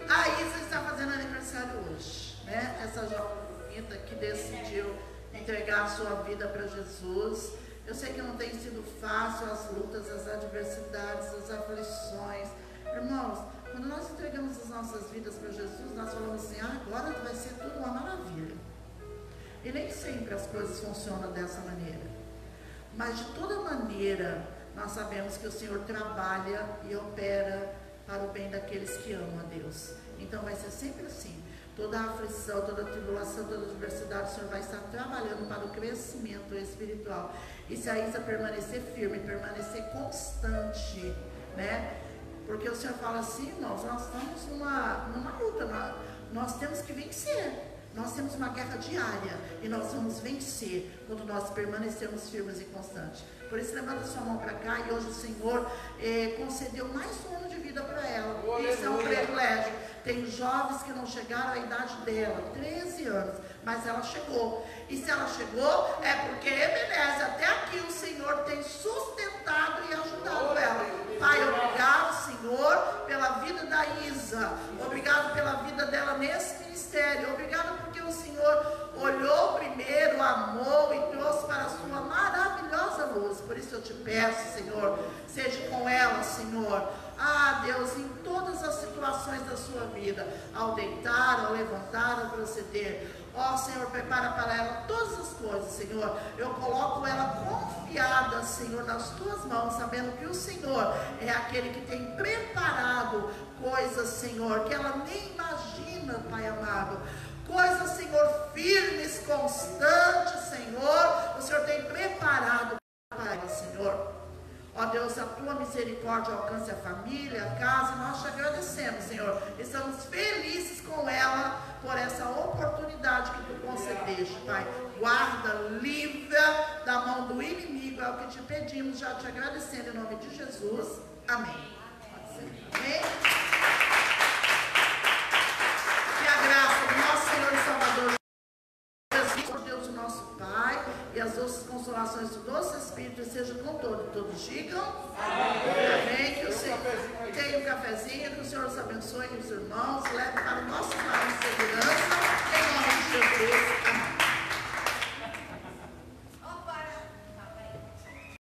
A Isa está fazendo aniversário hoje, né? Essa jovem bonita que decidiu entregar a sua vida para Jesus. Eu sei que não tem sido fácil as lutas, as adversidades, as aflições. Irmãos, quando nós entregamos as nossas vidas para Jesus, nós falamos assim, agora vai ser tudo uma maravilha. E nem sempre as coisas funcionam dessa maneira. Mas de toda maneira, nós sabemos que o Senhor trabalha e opera para o bem daqueles que amam a Deus. Então vai ser sempre assim. Toda a aflição, toda a tribulação, toda a adversidade, o Senhor vai estar trabalhando para o crescimento espiritual. E se a Isa permanecer firme, permanecer constante, né? Porque o Senhor fala assim, irmãos, nós estamos numa luta, nós temos que vencer. Nós temos uma guerra diária e nós vamos vencer quando nós permanecermos firmes e constantes. Por isso, levanta sua mão para cá e hoje o Senhor concedeu mais um ano de vida para ela. Isso é um privilégio. Tem jovens que não chegaram à idade dela, 13 anos, mas ela chegou. E se ela chegou, é porque Ebenezer, até aqui o Senhor tem sustentado e ajudado ela. Pai, obrigado, Senhor, pela vida da Isa. Obrigado pela vida dela nesse ministério. Obrigado porque o Senhor olhou primeiro, amou e trouxe para a sua maravilhosa luz. Por isso eu te peço, Senhor, seja com ela, Senhor. Ah, Deus, em todas as situações da sua vida, ao deitar, ao levantar, ao proceder. Ó, Senhor, prepara para ela todas as coisas, Senhor. Eu coloco ela confiada, Senhor, nas tuas mãos, sabendo que o Senhor é aquele que tem preparado coisas, Senhor, que ela nem imagina, Pai amado. Coisas, Senhor, firmes, constantes, Senhor. O Senhor tem preparado para ela, Senhor. Ó Deus, a tua misericórdia alcance a família, a casa, nós te agradecemos, Senhor. Estamos felizes com ela por essa oportunidade que tu concedeste, Pai. Guarda, livra da mão do inimigo, é o que te pedimos, já te agradecendo em nome de Jesus. Amém. Pode ser. Amém. Que a graça do nosso Senhor e Salvador Jesus, por Deus, o nosso Pai, e as doces consolações do doce Espírito sejam com todos digam amém. Que o Senhor tenha um cafezinho, que o Senhor os abençoe, os irmãos, leve para o nosso lar em segurança.